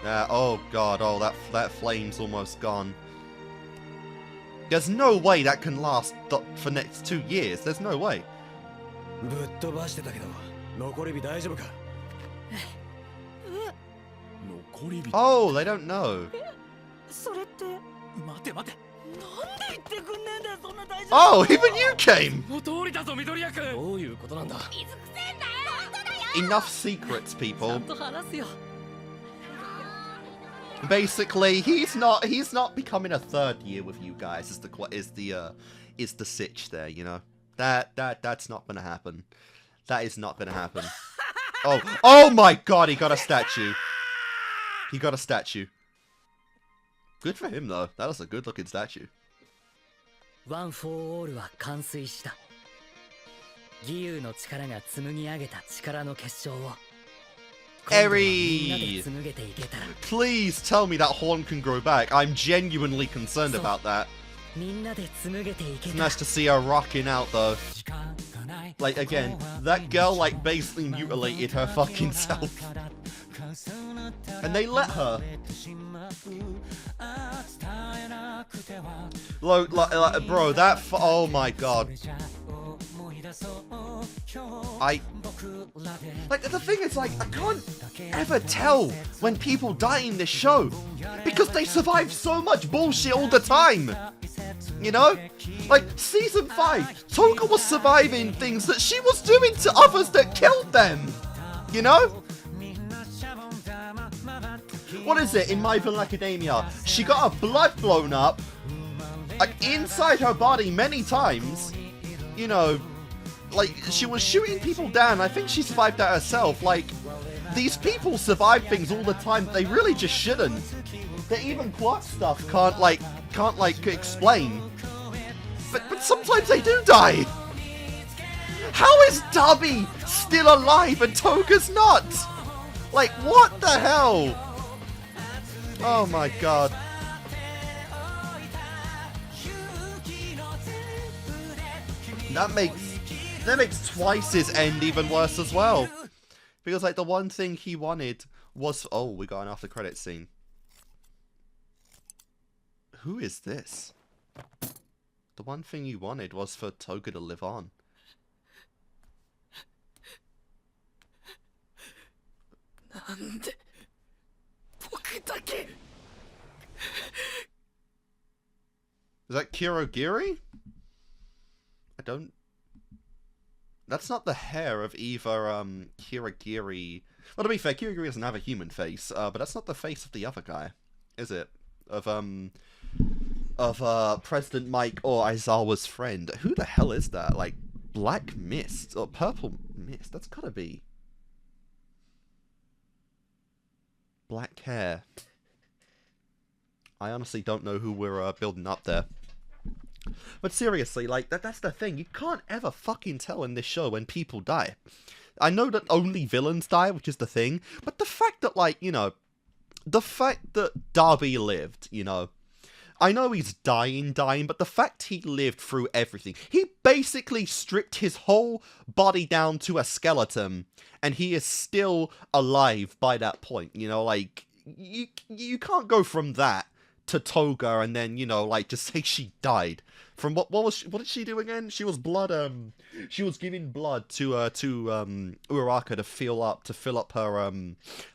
Oh god, oh that flame's almost gone. There's no way that can last for next 2 years. There's no way. Oh, they don't know. Oh, even you came! Enough secrets, people. Basically, he's not becoming a third year with you guys. Is the sitch there, you know? That's not gonna happen. That is not gonna happen. Oh my god, he got a statue. He got a statue. Good for him though. That was a good looking statue. One for all は完遂した。義勇の力が紡ぎ上げた力の結晶を。Eri! Please tell me that horn can grow back. I'm genuinely concerned about that. It's nice to see her rocking out though. Like again, that girl like basically mutilated her fucking self. And they let her. Bro, that oh my god. Like, the thing is, like, I can't ever tell when people die in this show because they survive so much bullshit all the time. You know? Like, season 5, Toga was surviving things that she was doing to others that killed them. You know? What is it in My Hero Academia? She got her blood blown up, like, inside her body many times. You know, like, she was shooting people down. I think she survived that herself. Like, these people survive things all the time. They really just shouldn't. That even Quark stuff can't explain. But sometimes they do die. How is Darby still alive and Toga's not? Like, what the hell? Oh my god. That makes Twice's end even worse as well. Because, like, the one thing he wanted was... Oh, we got an after credits scene. Who is this? The one thing you wanted was for Toga to live on. Is that Kirogiri? I don't... That's not the hair of either, Kirogiri... Well, to be fair, Kirogiri doesn't have a human face, but that's not the face of the other guy, is it? Of President Mike or Aizawa's friend. Who the hell is that? Like, Black Mist, or Purple Mist? That's gotta be... Black hair. I honestly don't know who we're, building up there. But seriously, like, that's the thing. You can't ever fucking tell in this show when people die. I know that only villains die, which is the thing, but the fact that, like, you know, the fact that Darby lived, you know, I know he's dying, but the fact he lived through everything, he basically stripped his whole body down to a skeleton, and he is still alive by that point, you know, like, you can't go from that to Toga and then, you know, like, just say she died. From what did she do again? She was she was giving blood to Uraraka to fill up her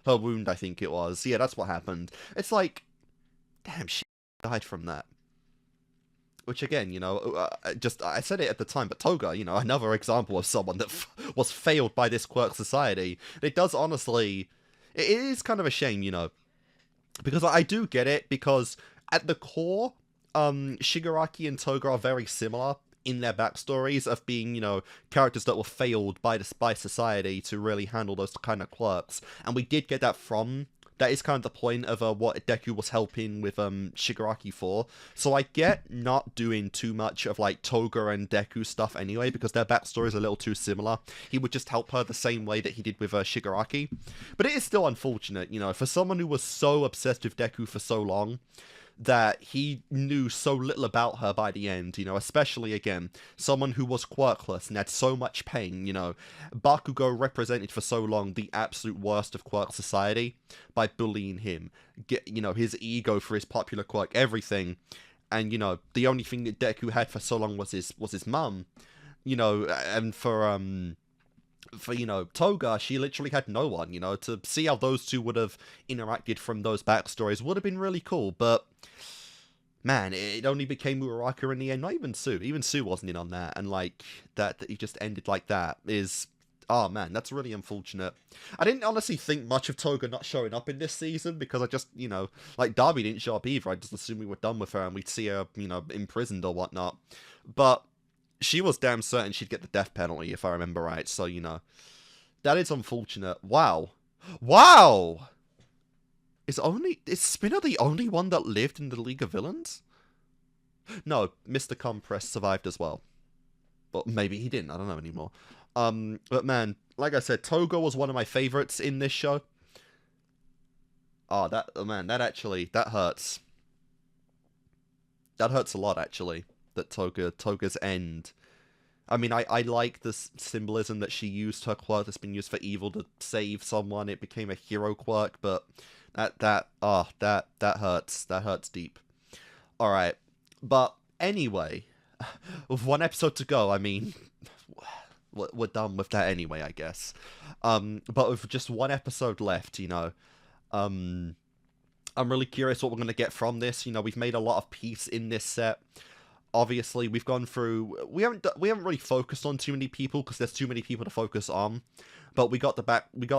wound, I think it was. Yeah, that's what happened. It's like, damn, she died from that. Which again, you know, I said it at the time, but Toga, you know, another example of someone that was failed by this quirk society. It does honestly, it is kind of a shame, you know, because I do get it, because at the core, Shigaraki and Toga are very similar in their backstories of being, you know, characters that were failed by society to really handle those kind of quirks. And we did get that from... That is kind of the point of what Deku was helping with Shigaraki for. So I get not doing too much of, like, Toga and Deku stuff anyway, because their backstory is a little too similar. He would just help her the same way that he did with Shigaraki. But it is still unfortunate, you know, for someone who was so obsessed with Deku for so long, that he knew so little about her by the end, you know, especially, again, someone who was quirkless and had so much pain, you know. Bakugo represented for so long the absolute worst of quirk society by bullying him, you know, his ego for his popular quirk, everything. and you know, the only thing that Deku had for so long was his mum, you know, and for you know, Toga, she literally had no one, you know. To see how those two would have interacted from those backstories would have been really cool, but man, it only became Uraraka in the end. Not even Sue. Even Sue wasn't in on that, and like that he just ended like that is, oh man, that's really unfortunate. I didn't honestly think much of Toga not showing up in this season, because I just, you know, like Darby didn't show up either. I just assumed we were done with her and we'd see her, you know, imprisoned or whatnot. But she was damn certain she'd get the death penalty, if I remember right. So, you know, that is unfortunate. Wow. Wow! Is Spinner the only one that lived in the League of Villains? No, Mr. Compress survived as well. But maybe he didn't, I don't know anymore. But man, like I said, Toga was one of my favorites in this show. Oh, man, that hurts. That hurts a lot, actually. That Toga's end. I mean, I like the symbolism that she used her quirk that's been used for evil to save someone. It became a hero quirk, but that hurts. That hurts deep. Alright. But anyway, with one episode to go, I mean, we're done with that anyway, I guess. But with just one episode left, you know, I'm really curious what we're going to get from this. You know, we've made a lot of peace in this set. Obviously, we've gone through, we haven't really focused on too many people, because there's too many people to focus on. But we got,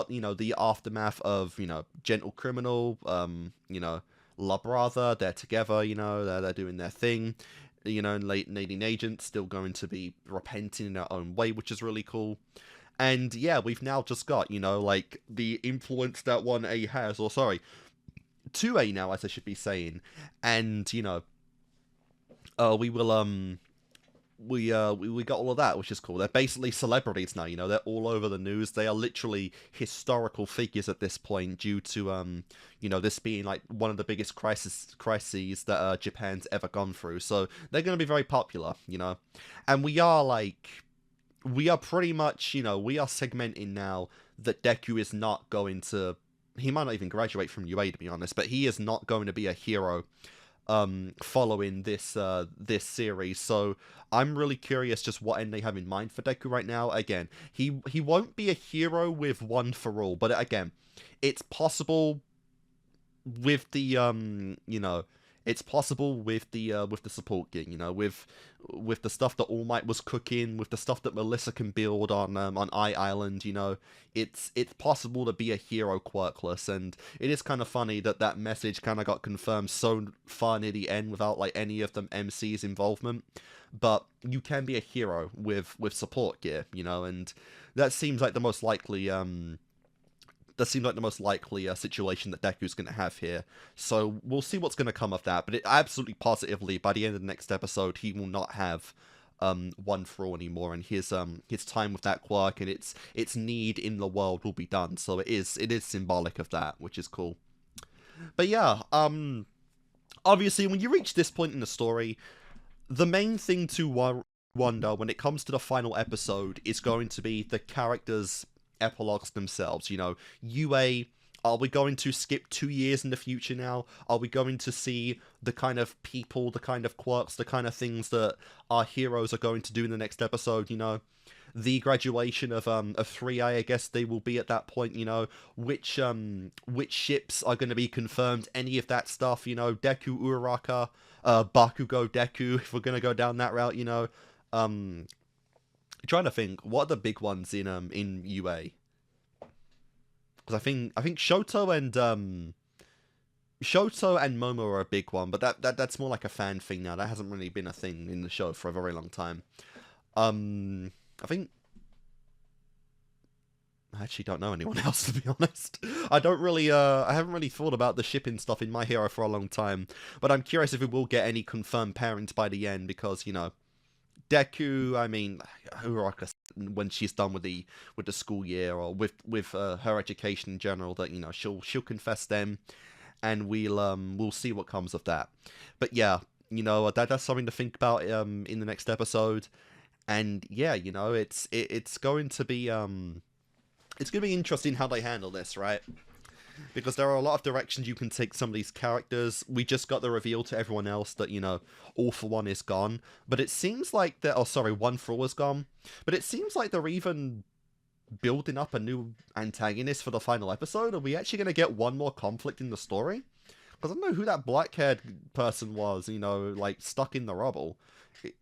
you know, the aftermath of, you know, Gentle Criminal, you know, La Brother, they're together, you know, they're doing their thing. You know, and Leading Agent still going to be repenting in their own way, which is really cool. And yeah, we've now just got, you know, like, the influence that 1A has, or sorry, 2A now, as I should be saying. And, you know, we got all of that, which is cool. They're basically celebrities now, you know, they're all over the news. They are literally historical figures at this point, due to, you know, this being, like, one of the biggest crises that Japan's ever gone through. So they're going to be very popular, you know. And we are pretty much, you know, we are segmenting now that Deku is not going to, he might not even graduate from UA, to be honest, but he is not going to be a hero following this series. So I'm really curious just what end they have in mind for Deku right now. Again, he won't be a hero with One for All, but again, it's possible with the you know, it's possible with the support gear, you know, with the stuff that All Might was cooking, with the stuff that Melissa can build on Eye Island, you know, it's possible to be a hero quirkless. And it is kind of funny that message kind of got confirmed so far near the end without, like, any of the MC's involvement. But you can be a hero with support gear, you know, and that seems like the most likely situation that Deku's going to have here. So we'll see what's going to come of that. But absolutely positively, by the end of the next episode, he will not have One for All anymore, and his time with that quirk and its need in the world will be done. So it is symbolic of that, which is cool. But yeah, obviously when you reach this point in the story, the main thing to wonder when it comes to the final episode is going to be the characters' epilogues themselves. You know, UA, are we going to skip 2 years in the future now? Are we going to see the kind of people, the kind of quirks, the kind of things that our heroes are going to do in the next episode, you know? The graduation of 3A, I guess they will be at that point, you know? Which ships are going to be confirmed, any of that stuff, you know? Deku Uraraka, Bakugo Deku, if we're going to go down that route, you know? Trying to think, what are the big ones in UA? Because I think Shoto and Momo are a big one, but that's more like a fan thing now. That hasn't really been a thing in the show for a very long time. I think I actually don't know anyone else, to be honest. I haven't really thought about the shipping stuff in My Hero for a long time, but I'm curious if we will get any confirmed parents by the end, because, you know, Deku, I mean, Uraraka, when she's done with the school year, or with her education in general, that, you know, she'll confess them, and we'll see what comes of that. But yeah, you know, that's something to think about in the next episode. And yeah, you know, it's going to be interesting how they handle this, right? because there are a lot of directions you can take some of these characters. We just got the reveal to everyone else that, you know, All For One is gone. But it seems like that... Oh, sorry, One For All is gone. But it seems like they're even building up a new antagonist for the final episode. Are we actually going to get one more conflict in the story? Because I don't know who that black-haired person was, you know, like, stuck in the rubble.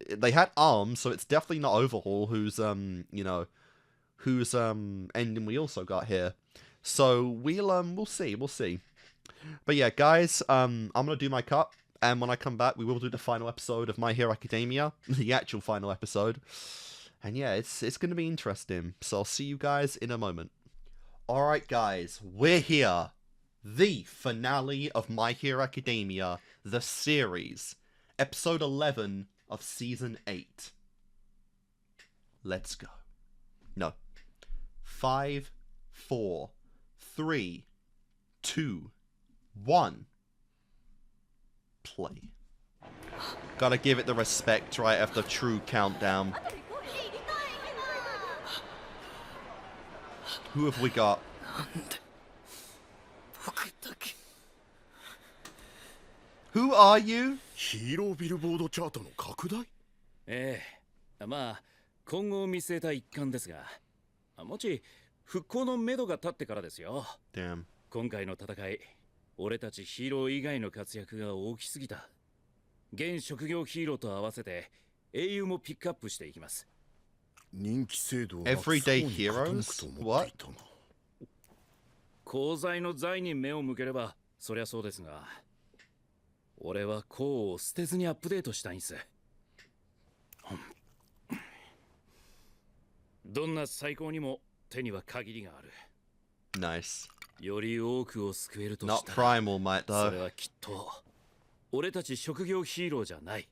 They had arms, so it's definitely not Overhaul, who's, you know, whose ending we also got here. So we'll see. But yeah, guys, I'm gonna do my cut, and when I come back, we will do the final episode of My Hero Academia, the actual final episode. And yeah, it's gonna be interesting. So I'll see you guys in a moment. All right, guys, we're here. The finale of My Hero Academia, the series, episode 11 of season 8. Let's go. No. 5, 4, 3, 2, 1. Play. Gotta give it the respect right after the true countdown. Who have we got? Who are you? ヒーロービルボードチャートの拡大？まあ今後を見据えた一環ですが、もち復興の目処が立ってからですよ。Damn. 今回の戦い、俺たちヒーロー以外の活躍が大きすぎた。現職業ヒーローと合わせて英雄もピックアップしていきます。人気制度を Everyday heroes? What? 功罪の罪に目を向ければそりゃそうですが、俺は功を捨てずにアップデートしたいんす。どんな最高にも手には限りがある。Nice. より多くを救えるとしたら、 Not primal, mate, though. それはきっと俺たち職業ヒーローじゃない。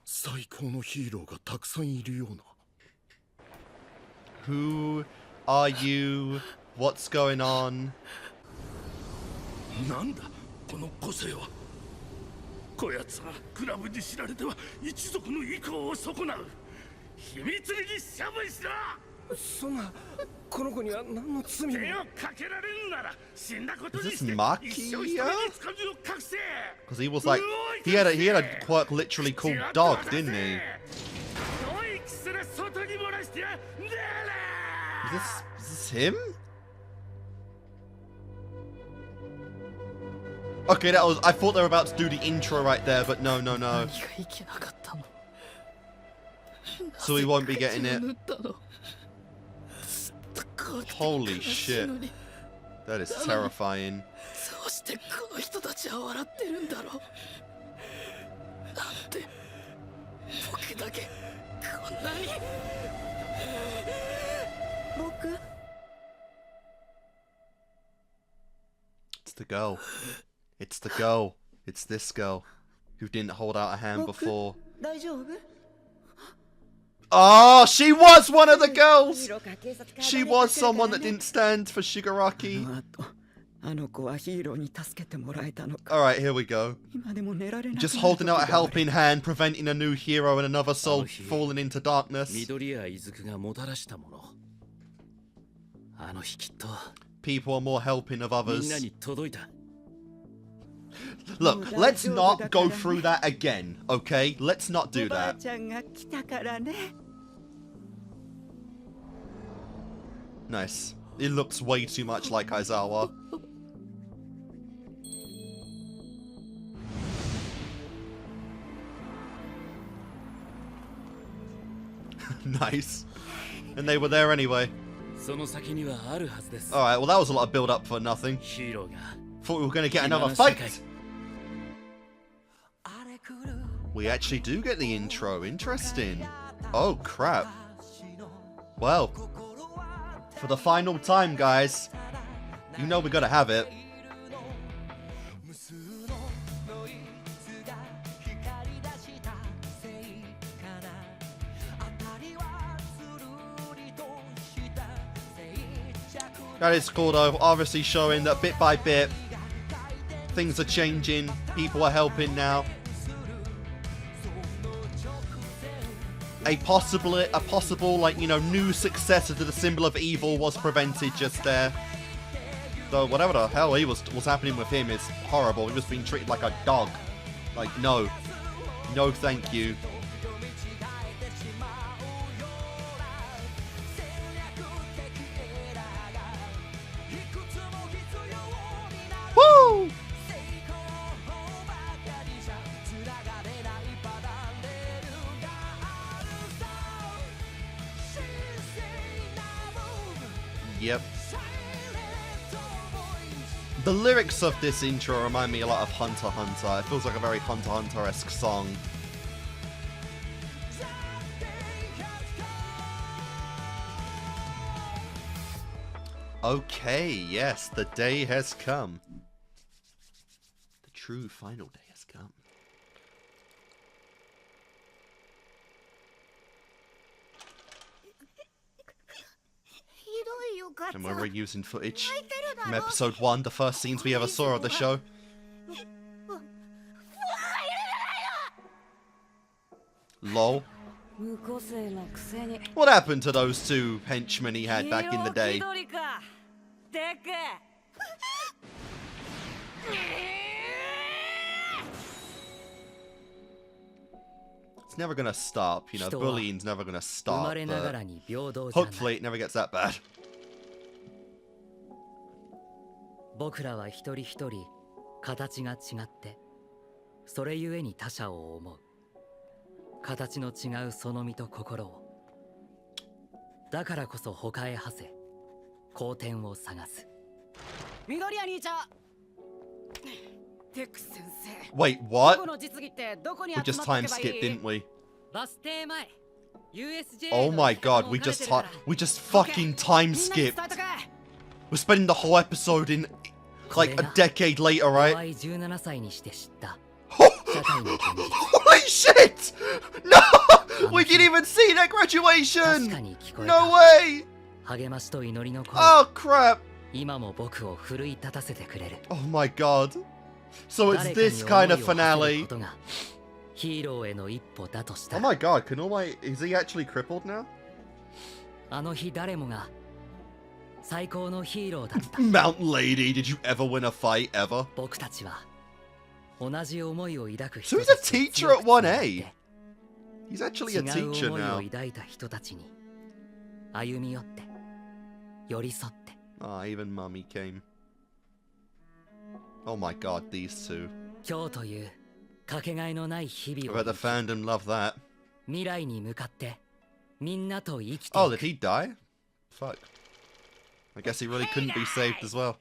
最高のヒーローがたくさんいるような。Who are you? What's going on? なんだこの個性は。こやつはクラブに知られては一族の意向を損なう。秘密裏に処分しろ。そんなこの子には何の罪も。手をかけられんなら死んだことに Is し this て Maki? 一生一人につかみを隠せ。 Because he was like, he had a quirk literally called Dog, didn't he? Is this him? Okay, that was. I thought they were about to do the intro right there, but no. So we won't be getting it. Holy shit. That is terrifying. It's the girl. It's the girl. It's this girl who didn't hold out a hand before. Oh, she was one of the girls! She was someone that didn't stand for Shigaraki. Alright, here we go. Just holding out a helping hand, preventing a new hero and another soul falling into darkness. People are more helping of others. Look, let's not go through that again, okay? Let's not do that. Nice. It looks way too much like Aizawa. Nice. And they were there anyway. Alright, well that was a lot of build up for nothing. Thought we were going to get another fight. We actually do get the intro. Interesting. Oh crap. Well, for the final time, guys, you know we gotta have it. That is cool though, obviously showing that bit by bit things are changing, people are helping now. A possible like, you know, new successor to the symbol of evil was prevented just there. Though whatever the hell was happening with him is horrible. He was being treated like a dog. Like, no. No thank you. Woo! Yep. The lyrics of this intro remind me a lot of Hunter x Hunter. It feels like a very Hunter x Hunter-esque song. Okay, yes, the day has come. The true final day has come. And we're reusing footage from episode 1, the first scenes we ever saw of the show. Lol. What happened to those two henchmen he had back in the day? It's never gonna stop, you know, bullying's never gonna stop, but hopefully it never gets that bad. 僕らは一人一人形が違ってそれゆえに他者を思う形の違うその身と心をだからこそ他へ馳せ好天を探す緑谷兄ちゃんテックス先生 Wait, what? 僕の実技ってどこに We 集 just まっ time とけばいい skipped, didn't we? バス停前 USJ Oh my god, we just fucking time skipped. We're spending the whole episode in like a decade later, right? Holy shit! No! We didn't even see that graduation! No way! Oh crap! Oh my god. So it's this kind of finale. Oh my god, can all my... Is he actually crippled now? Mountain Lady, did you ever win a fight, ever? So he's a teacher at 1A? He's actually a teacher now. Ah, even Mummy came. Oh my god, these two. I bet the fandom love that. Oh, did he die? Fuck. I guess he really couldn't be saved as well.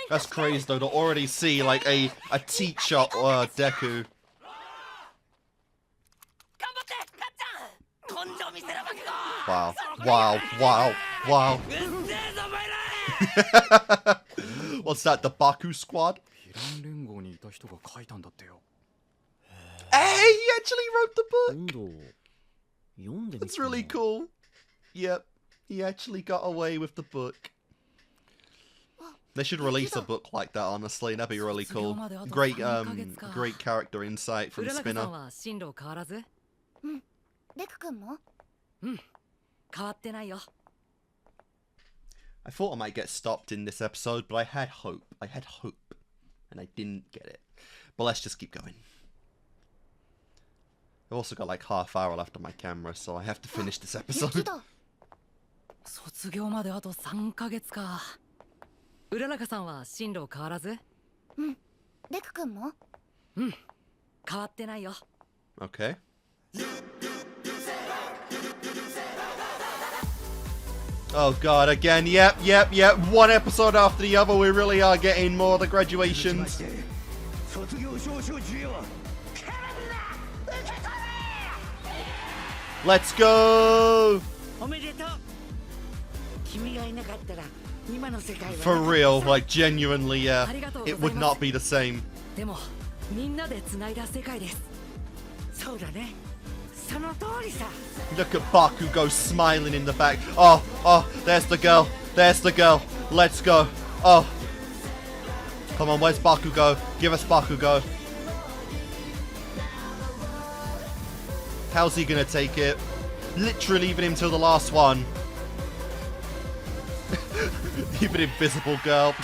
That's crazy though, to already see like a teacher or Deku. Wow, wow, wow, wow. What's that, the Baku squad? Hey, he actually wrote the book! That's really cool. Yep, he actually got away with the book. They should release a book like that, honestly. That'd be really cool. Great, great character insight from Spinner. I thought I might get stopped in this episode, but I had hope. I had hope. And I didn't get it. But let's just keep going. I've also got like half hour left on my camera, so I have to finish this episode. 卒業まであと3ヶ月か。浦中さんは進路変わらず？うん。デク君も？うん。変わってないよ。Okay. Oh god, again, yep. One episode after the other, we really are getting more of the graduations. Let's go! For real, like genuinely, yeah. It would not be the same. Look at Bakugo smiling in the back. Oh, there's the girl. There's the girl. Let's go. Oh. Come on, where's Bakugo? Give us Bakugo. How's he gonna take it? Literally leaving him till the last one. Even Invisible Girl.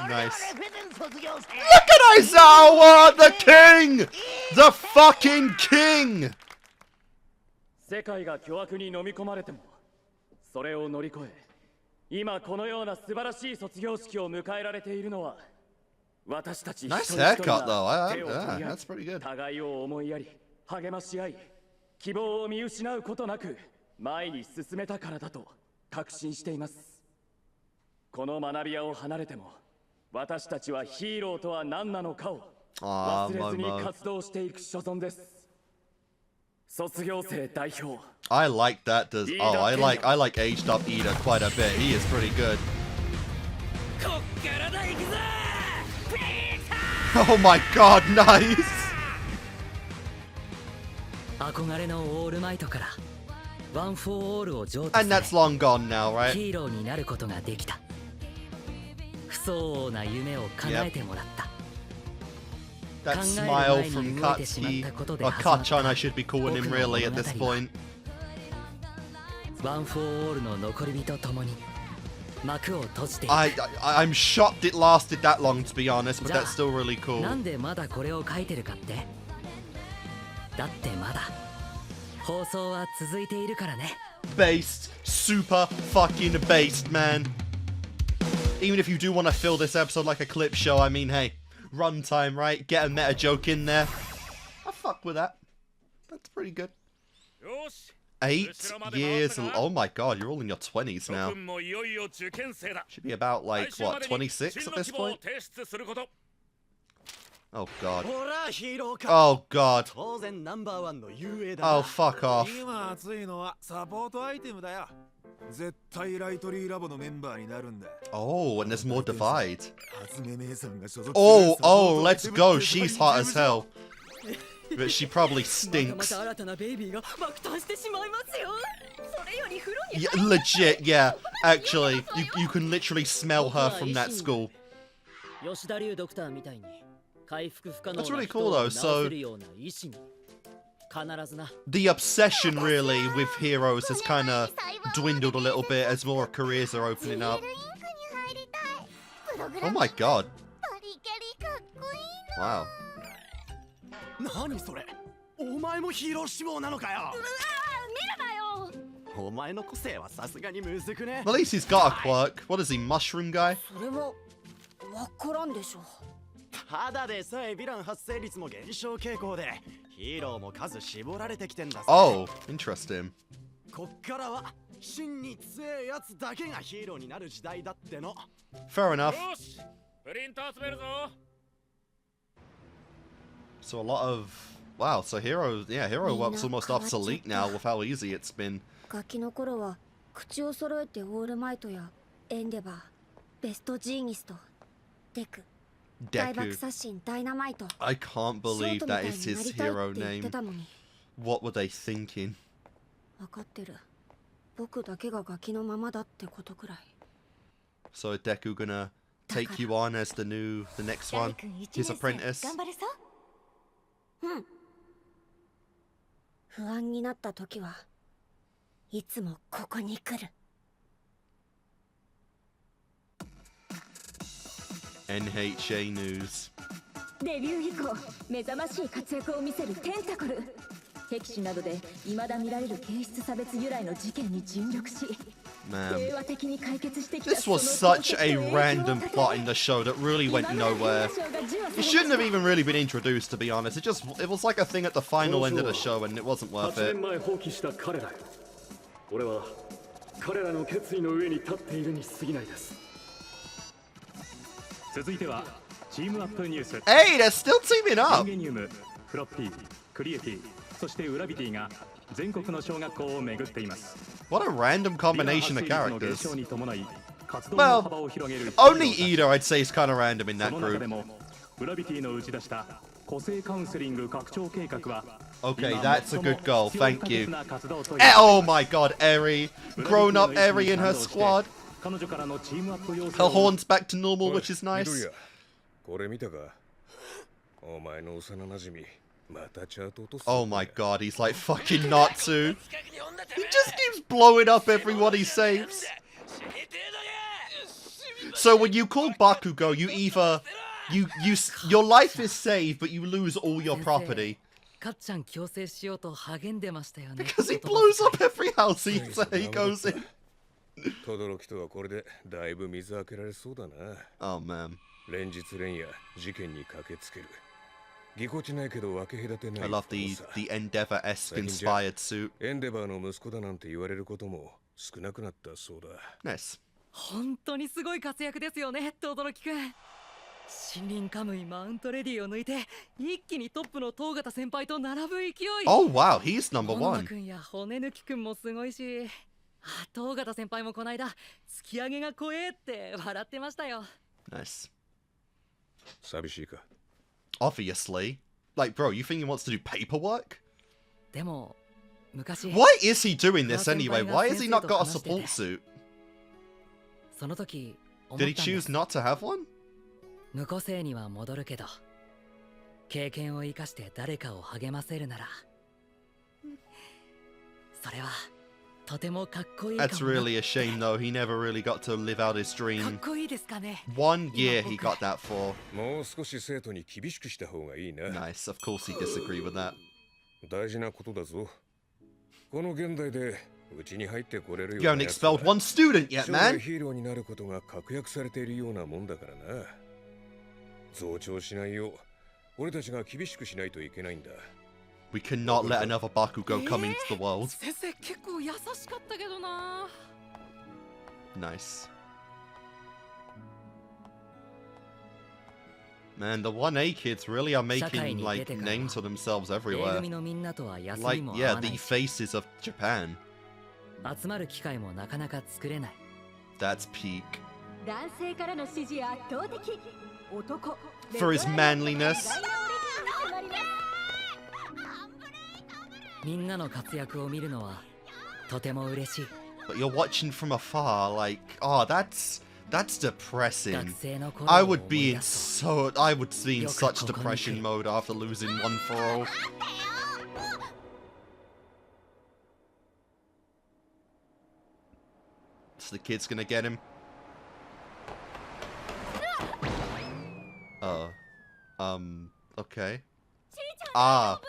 Nice. Look at Aizawa, the king! The fucking king! 世界が巨悪に飲み込まれても、それを乗り越え、今このような素晴らしい卒業式を迎えられているのは、私たち一人一人が手を取り合い、互いを思いやり、励まし合い、希望を見失うことなく前に進めたからだと確信しています。この学び屋を離れても、私たちはヒーローとは何なのかを忘れずに活動していく所存です。卒業生代表。I like that. Oh, I like aged up Ida quite a bit. He is pretty good. Oh my god, nice! 憧れのオールマイトからワン・フォー・オールを譲渡 And that's long gone now, right? ヒーローになることができた。不相応な夢を叶えてもらった。That smile from Katsuki, or Kachan I should be calling him really at this point. ワン・フォー・オールの残り火とともに幕を閉じていく。I'm shocked it lasted that long, to be honest, but that's still really cool. なんでまだこれを書いてるかって？だってまだ放送は続いているからね。Based, super fucking based, man. Even if you do want to fill this episode like a clip show, I mean, hey, runtime, right? Get a meta joke in there. I fuck with that. That's pretty good. 8 years. Oh my god, you're all in your 20s now. Should be about like, what, 26 at this point? Oh god. Oh god. Oh, fuck off. Oh, and there's more divide. Oh, let's go. She's hot as hell. But she probably stinks. Yeah, legit, yeah. Actually, you can literally smell her from that school. That's really cool though, so the obsession really with heroes has kind of dwindled a little bit as more careers are opening up. Oh my god. Wow. At least he's got a quirk. What is he, mushroom guy? ただでさえヴィラン発生率も減少傾向でヒーローも数絞られてきてんだぜ。Oh, interesting. こっからは真に強いやつだけがヒーローになる時代だっての。Fair enough. よし、プリント集めるぞ。 So a lot of wow. So hero work's almost obsolete now with how easy it's been. ガキの頃は口を揃えてオールマイトやエンデバー、ベストジーニスト、デク。 Deku. I can't believe that is his hero name. What were they thinking? So is Deku gonna take you on as the next one? His apprentice? 不安になった時はいつもここに来る。 NHA News. デビュー以降目覚ましい活躍を見せるテンタコル。僻地などで未だ見られる形質差別由来の事件に尽力し、平和的に解決してきた。 This was such a random plot in the show that really went nowhere. It shouldn't have even really been introduced, to be honest. It was like a thing at the final end of the show and it wasn't worth it. 俺は彼らの決意の上に立っているに過ぎないです。 続いてはチームアップニュース。 Hey, they're still teaming up. 人間ニウム、フロッピー、クリエティ、そしてウラビティが全国の小学校を巡っています。 What a random combination of characters. Well, only Ida I'd say is kind of random in that group. ウラビティの打ち出した個性カウンセリング拡張計画は Okay, that's a good goal. Thank you. Oh my god, Eri. Grown up Eri in her squad. Her horn's back to normal, which is nice. これ見たか？お前の幼馴染 Oh my god, he's like fucking not to. He just keeps blowing up everyone he saves. So when you call Bakugo, you either your life is saved, but you lose all your property. Because he blows up every house he goes in. Oh man. I love the Endeavor-esque inspired suit. Nice. 本当にすごい活躍ですよね、轟くん。森林カムイマウントレディを抜いて一気にトップの東方先輩と並ぶ勢い。Oh wow, he's number one. 本間くんや骨抜きくんもすごいし、東方先輩もこないだ突き上げが怖えって笑ってましたよ。Nice. 寂しいか? Obviously. Like, bro, you think he wants to do paperwork? でも昔 Why is he doing this anyway? Why has he not got a support suit? その時 Did he choose not to have one? 無個性には戻るけど、経験を生かして誰かを励ませるなら、それはとてもかっこいいかも。 That's really a shame though, he never really got to live out his か dream. っこいいですかね。 1 year he got that for. もう少し生徒に厳しくした方がいいな。 Nice, of course he disagree with that. 大事なことだぞ。この現代で You haven't expelled one student yet, man. ヒーローになることが確約されているようなもんだからな。増長しないよう俺たちが厳しくしないといけないんだ。 We cannot let another Bakugo come into the world. 先生結構優しかったけどな。 Nice. Man, the 1A kids really are making like names for themselves everywhere. Like, yeah, the faces of Japan. 集まる機会もなかなか作れない。 That's peak. 男性からの支持圧倒的。男。 For his manliness. みんなの活躍を見るのはとても嬉しい。 But you're watching from afar, like, oh, that's depressing. I would be in such depression mode after losing one for all. So the kid's gonna get him. Okay. Ah.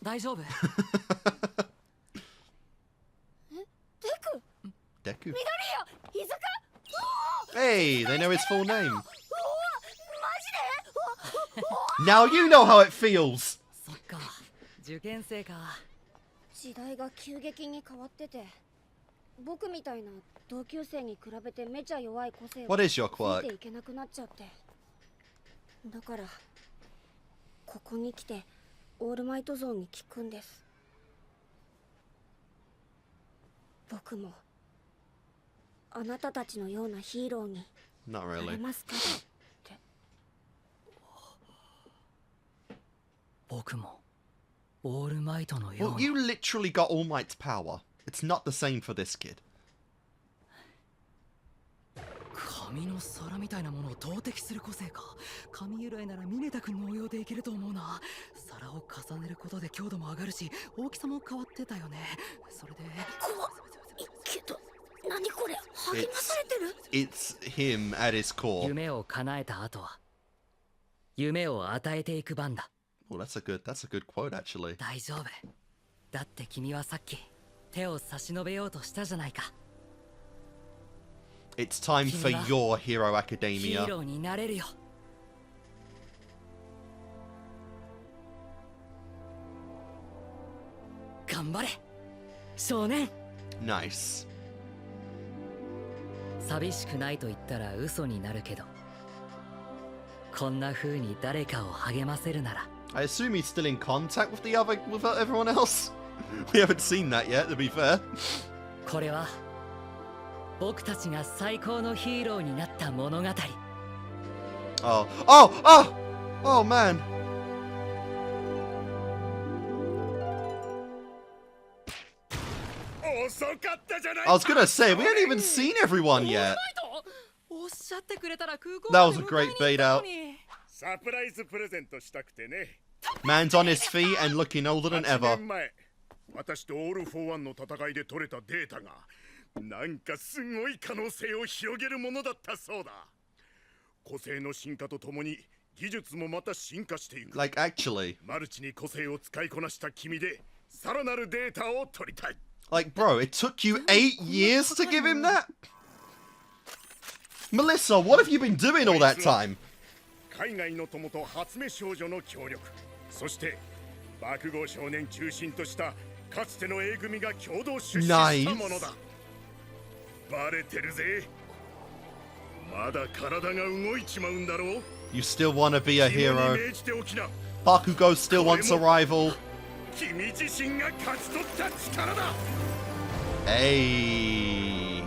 大丈夫？ Deku? Hey, they know his full name. Now you know how it feels. そっか、受験生か。時代が急激に変わってて、僕みたいな同級生に比べてめちゃ弱い個性を What is your つ quirk? いていけなくなっちゃって。だからここに来てオールマイトゾーンに聞くんです。僕もあなたたちのようなヒーローに Not な really. れますかって。僕もオールマイトのよう Well, に。 you literally got All Might's power. It's not the same for this kid. 紙の皿みたいなものを投擲する個性か。紙由来ならミネタ君の応用でいけると思うな。皿を重ねることで強度も上がるし、大きさも変わってたよね。それで。けど、何これ？励まされてる？ It's him at his core. 夢を叶えた後は夢を与えていく番だ。 Well, that's a good quote actually. 大丈夫。だって君はさっき手を差し伸べようとしたじゃないか。 It's time for your Hero ヒー Academia. ローになれるよ。頑張れ、少年。 Nice. 寂しくないと言ったら嘘になるけど、こんな風に誰かを励ませるなら。 I assume he's still in contact with everyone else. We haven't seen that yet, to be fair. これは僕たちが最高のヒーローになった物語。 Oh man. I was gonna say, we haven't even seen everyone yet. That was a great bait out. Man's on his feet and looking older than ever. 私とオール・フォー・ワンの戦いで取れたデータがなんかすごい可能性を広げるものだったそうだ。個性の進化とともに技術もまた進化していく。Like actually. マルチに個性を使いこなした君でさらなるデータを取りたい。Like bro, it took you 8 years to give him that? Melissa, what have you been doing all that time? 海外の友と発明少女の協力、そして爆豪少年中心としたかつての A 組が共同出資したものだ。バレてるぜ。まだ体が動いちまうんだろう。You still wanna be a hero. Bakugo still wants a rival. 君自身が勝ち取った力だ。Hey.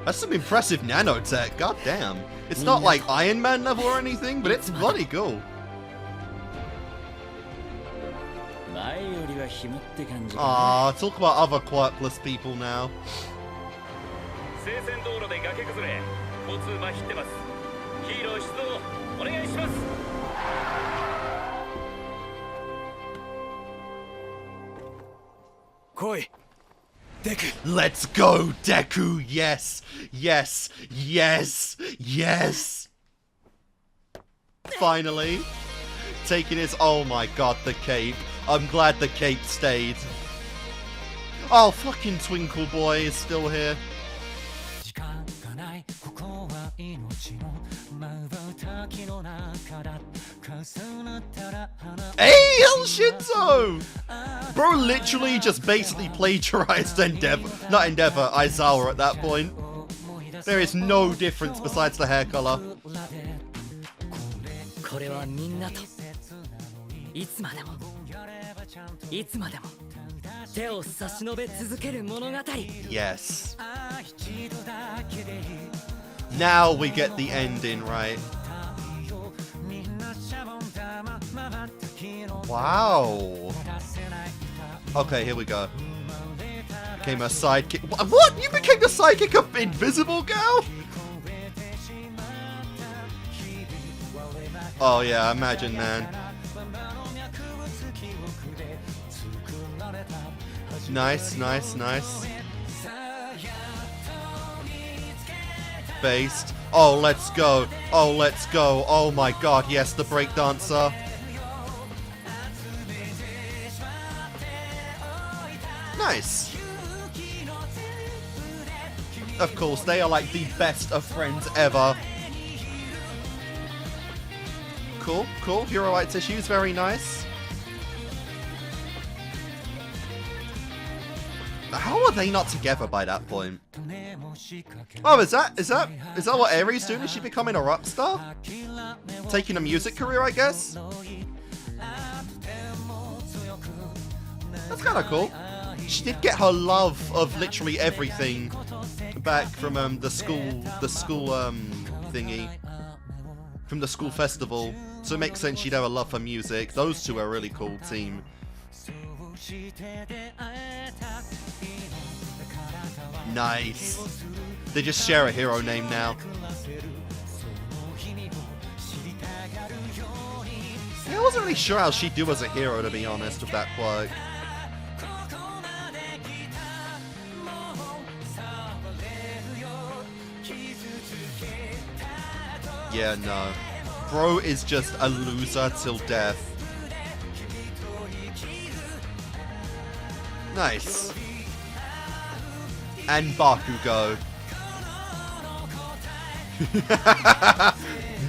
That's some impressive nanotech, god damn. It's not like Iron Man level or anything, but it's bloody cool. Ah, talk about other quirkless people now. Let's go, Deku! Yes! Yes! Yes! Yes! Finally! Taking his... Oh my god, the cape. I'm glad the cape stayed. Oh, fucking Twinkle Boy is still here. Hey, El Shinzo! Bro literally just basically plagiarized Aizawa at that point. There is no difference besides the hair color. いつまでも手を差し伸べ続ける物語。 Yes. Now we get the ending, right? Wow. Okay, here we go. Became a sidekick. What? You became the sidekick of Invisible Girl? Oh yeah, imagine, man. Nice, nice, nice. Based. Oh, let's go. Oh, let's go. Oh my god, yes, the breakdancer. Nice. Of course, they are like the best of friends ever. Cool, cool. Hero White tissues, very nice. How are they not together by that point? Oh, is that what Aries doing? Is she becoming a rock star? Taking a music career, I guess? That's kind of cool. She did get her love of literally everything back from the school thingy, from the school festival. So it makes sense she'd have a love for music. Those two are a really cool team. Nice. They just share a hero name now. Yeah, I wasn't really sure how she'd do as a hero, to be honest, with that quirk. Yeah, no. Bro is just a loser till death. Nice. And Bakugo.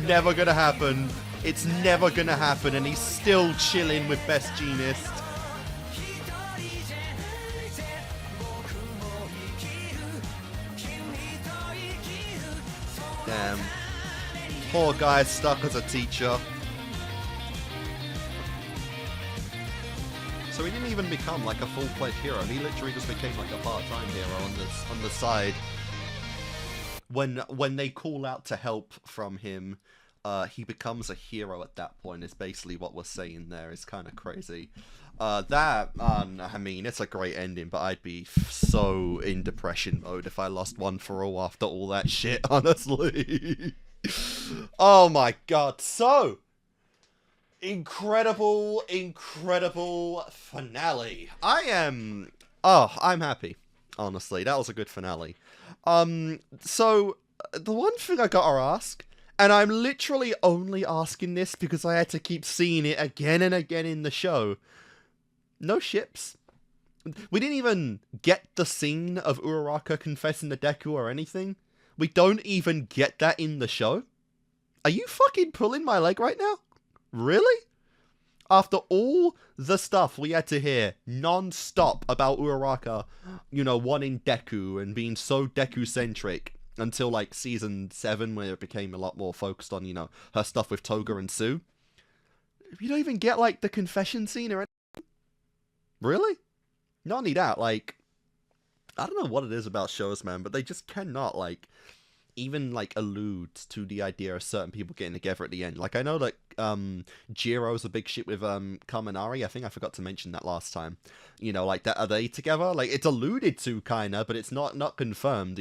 Never gonna happen. It's never gonna happen, and he's still chilling with Best Jeanist. Damn. Poor guy stuck as a teacher. So he didn't even become like a full-fledged hero. He literally just became like a part-time hero on the side. When they call out to help from him, he becomes a hero at that point is basically what we're saying there. Is kind of crazy. I mean, it's a great ending, but I'd be so in depression mode if I lost One For All after all that shit, honestly. Oh my god, so incredible finale. I'm happy, honestly. That was a good finale. So the one thing I gotta ask, and I'm literally only asking this because I had to keep seeing it again and again in the show. No ships. We didn't even get the scene of Uraraka confessing to Deku or anything. We don't even get that in the show. Are you fucking pulling my leg right now? Really? After all the stuff we had to hear non-stop about Uraraka, wanting Deku and being so Deku-centric until, like, season 7 where it became a lot more focused on, her stuff with Toga and Sue. You don't even get, like, the confession scene or anything? Really? Not only that, like, I don't know what it is about shows, man, but they just cannot, like, even, like, allude to the idea of certain people getting together at the end. Like, I know that Jiro's a big shit with Kaminari. I think I forgot to mention that last time. Like, that, are they together? Like, it's alluded to, kinda, but it's not confirmed,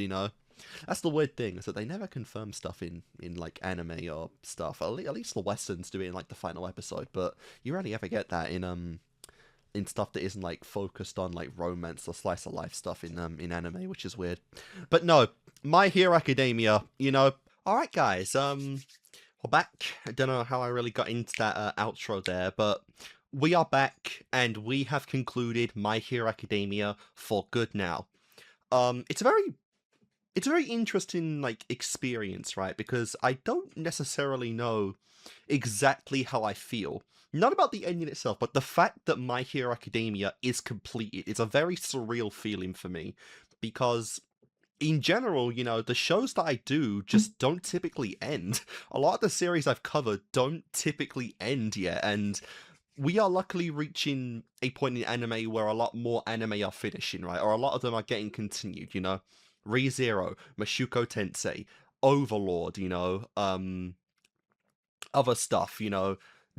That's the weird thing, is that they never confirm stuff in like, anime or stuff. At least the Westerns do it in, like, the final episode, but you rarely ever get that in stuff that isn't, like, focused on, like, romance or slice of life stuff in anime, which is weird. But no, My Hero Academia, Alright, guys, we're back. I don't know how I really got into that outro there, but we are back, and we have concluded My Hero Academia for good now. It's a very interesting, like, experience, right? Because I don't necessarily know exactly how I feel. Not about the ending itself, but the fact that My Hero Academia is completed. It's a very surreal feeling for me. Because, in general, the shows that I do just don't typically end. A lot of the series I've covered don't typically end yet, and we are luckily reaching a point in anime where a lot more anime are finishing, right? Or a lot of them are getting continued, Re:Zero, Mashuko Tensei, Overlord, other stuff,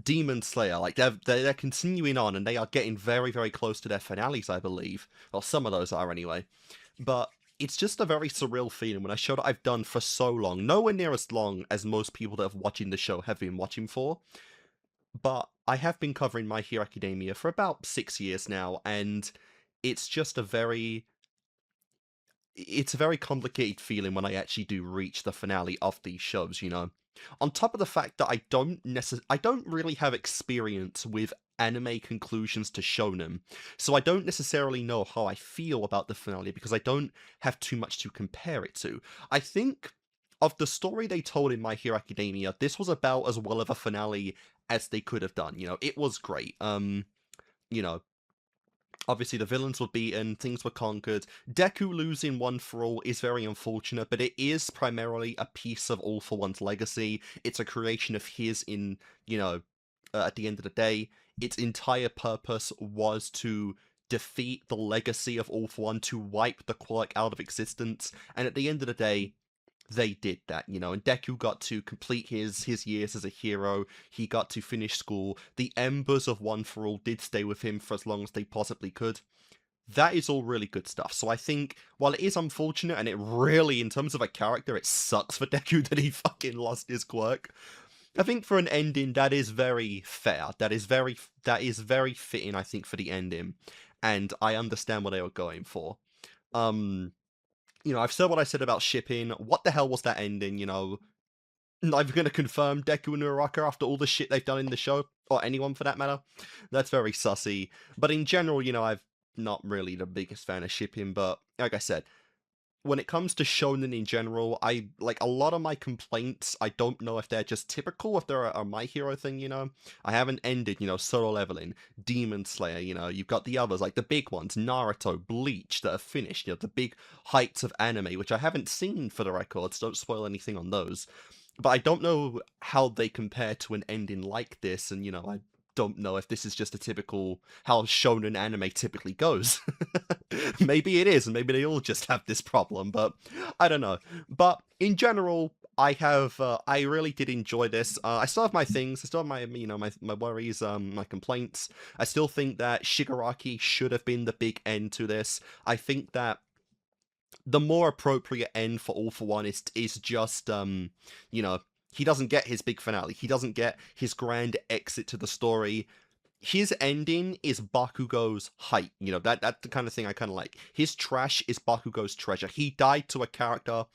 Demon Slayer, like, they're continuing on, and they are getting very, very close to their finales, I believe. Or some of those are, anyway. But it's just a very surreal feeling when a show that I've done for so long, nowhere near as long as most people that have watching the show have been watching for, but I have been covering My Hero Academia for about 6 years now, and it's just a very complicated feeling when I actually do reach the finale of these shows, On top of the fact that I don't really have experience with anime conclusions to shonen, so I don't necessarily know how I feel about the finale because I don't have too much to compare it to. I think of the story they told in My Hero Academia, this was about as well of a finale as they could have done. It was great. Obviously the villains were beaten, things were conquered. Deku losing One For All is very unfortunate, but it is primarily a piece of All For One's legacy. It's a creation of his at the end of the day. Its entire purpose was to defeat the legacy of All For One, to wipe the quirk out of existence, and at the end of the day, they did that, and Deku got to complete his years as a hero. He got to finish school. The embers of One For All did stay with him for as long as they possibly could. That is all really good stuff. So I think, while it is unfortunate, and it really, in terms of a character, it sucks for Deku that he fucking lost his quirk, I think for an ending, that is very fair. That is very fitting, I think, for the ending. And I understand what they were going for. I've said what I said about shipping. What the hell was that ending, Not even going to confirm Deku and Uraraka after all the shit they've done in the show, or anyone for that matter. That's very sussy. But in general, I'm not really the biggest fan of shipping, but like I said, when it comes to shonen in general, I like a lot of my complaints. I don't know if they're just typical, if they're a My Hero thing, I haven't ended, Solo Leveling, Demon Slayer, you've got the others, like the big ones, Naruto, Bleach, that are finished, the big heights of anime, which I haven't seen for the record, so don't spoil anything on those. But I don't know how they compare to an ending like this, and, I don't know if this is just a typical how shonen anime typically goes. Maybe it is, and maybe they all just have this problem, but I don't know. But in general, I really did enjoy this. I still have my things. I still have my, my worries, my complaints. I still think that Shigaraki should have been the big end to this. I think that the more appropriate end for All for One is just, he doesn't get his big finale. He doesn't get his grand exit to the story. His ending is Bakugo's height. That's the kind of thing I kind of like. His trash is Bakugo's treasure. He died to a character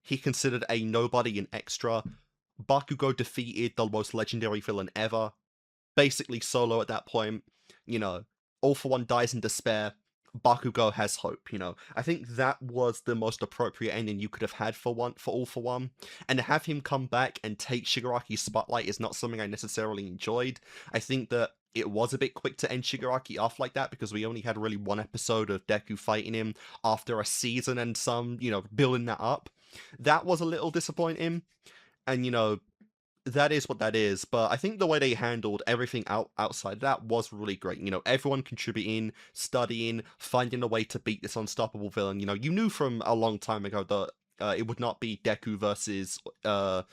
he considered a nobody and extra. Bakugo defeated the most legendary villain ever. Basically solo at that point. All for One dies in despair. Bakugo has hope, I think that was the most appropriate ending you could have had for All for One. And to have him come back and take Shigaraki's spotlight is not something I necessarily enjoyed. I think that it was a bit quick to end Shigaraki off like that because we only had really one episode of Deku fighting him after a season and some, building that up. That was a little disappointing. And, that is what that is, but I think the way they handled everything outside that was really great. Everyone contributing, studying, finding a way to beat this unstoppable villain. You knew from a long time ago that it would not be Deku versus, All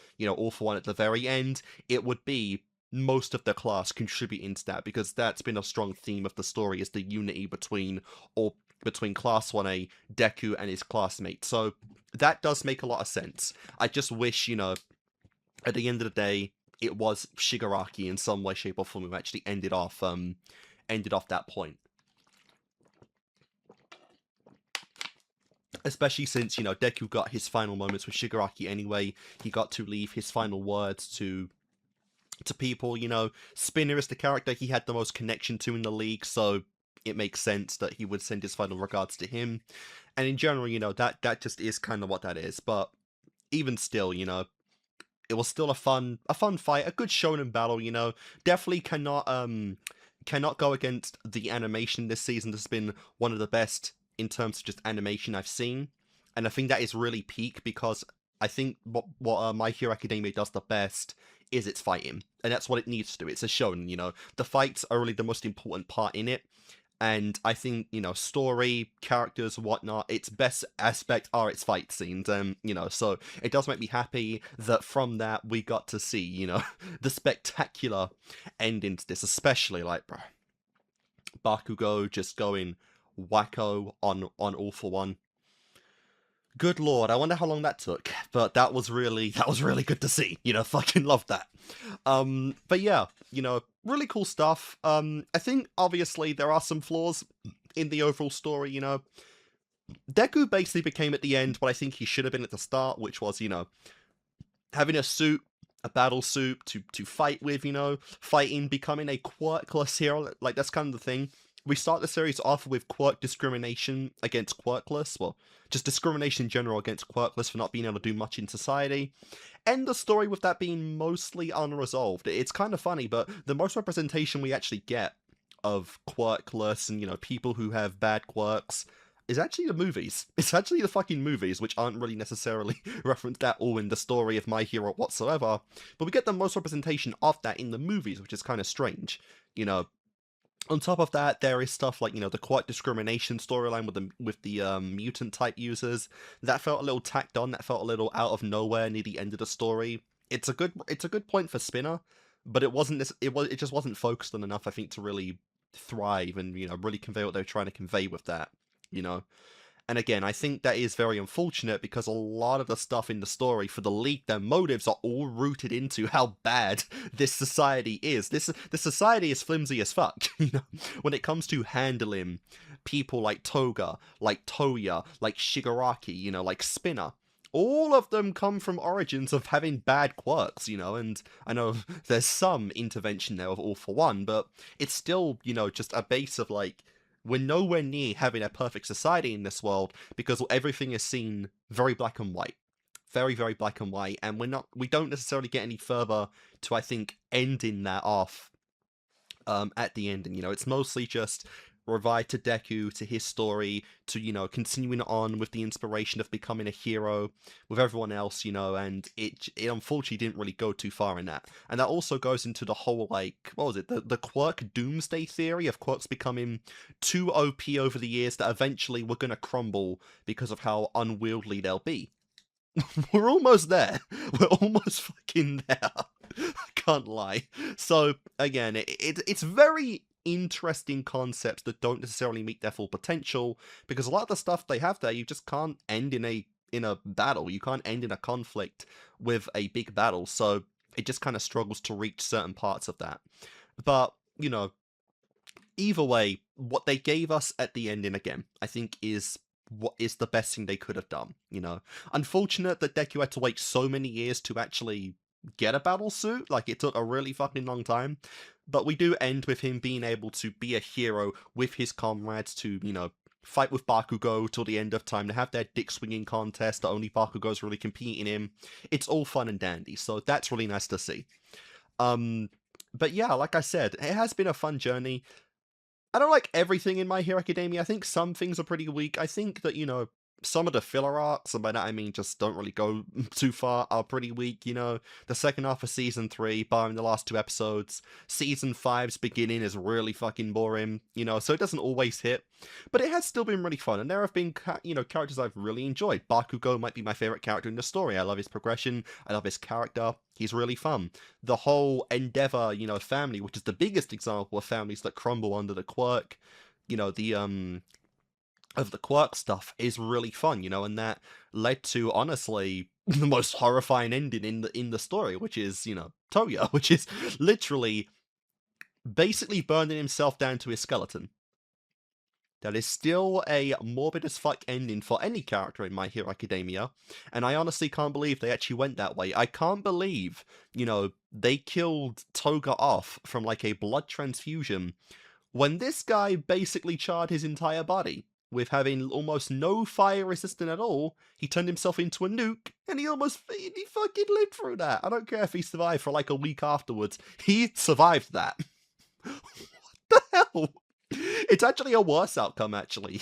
for One at the very end. It would be most of the class contributing to that, because that's been a strong theme of the story, is the unity between Class 1A, Deku, and his classmates. So that does make a lot of sense. I just wish, at the end of the day, it was Shigaraki in some way, shape, or form who actually ended off that point. Especially since, Deku got his final moments with Shigaraki anyway. He got to leave his final words to people, Spinner is the character he had the most connection to in the league, so it makes sense that he would send his final regards to him. And in general, that just is kind of what that is. But even still, it was still a fun fight, a good shonen battle, Definitely cannot go against the animation this season. This has been one of the best in terms of just animation I've seen. And I think that is really peak, because I think what My Hero Academia does the best is its fighting. And that's what it needs to do. It's a shonen, The fights are really the most important part in it. And I think, story, characters, whatnot, its best aspect are its fight scenes. So it does make me happy that from that we got to see, the spectacular ending to this, especially Bakugo just going wacko on All for One. Good lord, I wonder how long that took, but that was really good to see. Fucking love that. But yeah, really cool stuff. I think obviously there are some flaws in the overall story. Deku basically became at the end what I think he should have been at the start, which was having a battle suit to fight with. Fighting, becoming a quirkless hero. That's kind of the thing. We start the series off with quirk discrimination against quirkless, well, just discrimination in general against quirkless for not being able to do much in society. End the story with that being mostly unresolved. It's kind of funny, but the most representation we actually get of quirkless and, people who have bad quirks is actually the movies. It's actually the fucking movies, which aren't really necessarily referenced at all in the story of My Hero whatsoever. But we get the most representation of that in the movies, which is kind of strange, On top of that, there is stuff like, the quirk discrimination storyline with the mutant type users. That felt a little tacked on. That felt a little out of nowhere near the end of the story. It's a good point for Spinner, but it just wasn't focused on enough, I think, to really thrive and really convey what they're trying to convey with that. And again, I think that is very unfortunate, because a lot of the stuff in the story for the League, their motives are all rooted into how bad this society is. This society is flimsy as fuck, when it comes to handling people like Toga, like Toya, like Shigaraki, like Spinner. All of them come from origins of having bad quirks, and I know there's some intervention there of All for One, but it's still, just a base of we're nowhere near having a perfect society in this world, because everything is seen very black and white. Very, very black and white, and we don't necessarily get any further to, I think, ending that off at the end. And, it's mostly just revived to Deku, to his story, to, continuing on with the inspiration of becoming a hero with everyone else, and it unfortunately didn't really go too far in that. And that also goes into the whole, what was it, the quirk doomsday theory of quirks becoming too OP over the years that eventually we're gonna crumble because of how unwieldy they'll be. we're almost there. We're almost fucking there. I can't lie. So again, it's very interesting concepts that don't necessarily meet their full potential, because a lot of the stuff they have there, you just can't end in a battle. You can't end in a conflict with a big battle. So it just kind of struggles to reach certain parts of that. But, you know, either way, what they gave us at the ending, again, I think is what is the best thing they could have done, you know. Unfortunate that Deku had to wait so many years to actually get a battle suit. Like, it took a really fucking long time. But we do end with him being able to be a hero with his comrades to, you know, fight with Bakugo till the end of time, to have their dick swinging contest that only Bakugo's really competing in. It's all fun and dandy, so that's really nice to see. But yeah, like I said, it has been a fun journey. I don't like everything in My Hero Academia. I think some things are pretty weak. I think that, you know, some of the filler arcs, and by that I mean just don't really go too far, are pretty weak, you know. The second half of Season 3, barring the last 2 episodes. Season 5's beginning is really fucking boring, you know, so it doesn't always hit. But it has still been really fun, and there have been, you know, characters I've really enjoyed. Bakugo might be my favourite character in the story. I love his progression, I love his character, he's really fun. The whole Endeavor, you know, family, which is the biggest example of families that crumble under the quirk, you know, of the quirk stuff is really fun, you know, and that led to, honestly, the most horrifying ending in the story, which is, you know, Toya, which is literally basically burning himself down to his skeleton. That is still a morbid as fuck ending for any character in My Hero Academia, and I honestly can't believe they actually went that way. I can't believe, you know, they killed Toga off from, like, a blood transfusion when this guy basically charred his entire body. With having almost no fire resistance at all, he turned himself into a nuke, and he fucking lived through that. I don't care if he survived for like a week afterwards. He survived that. What the hell? It's actually a worse outcome, actually.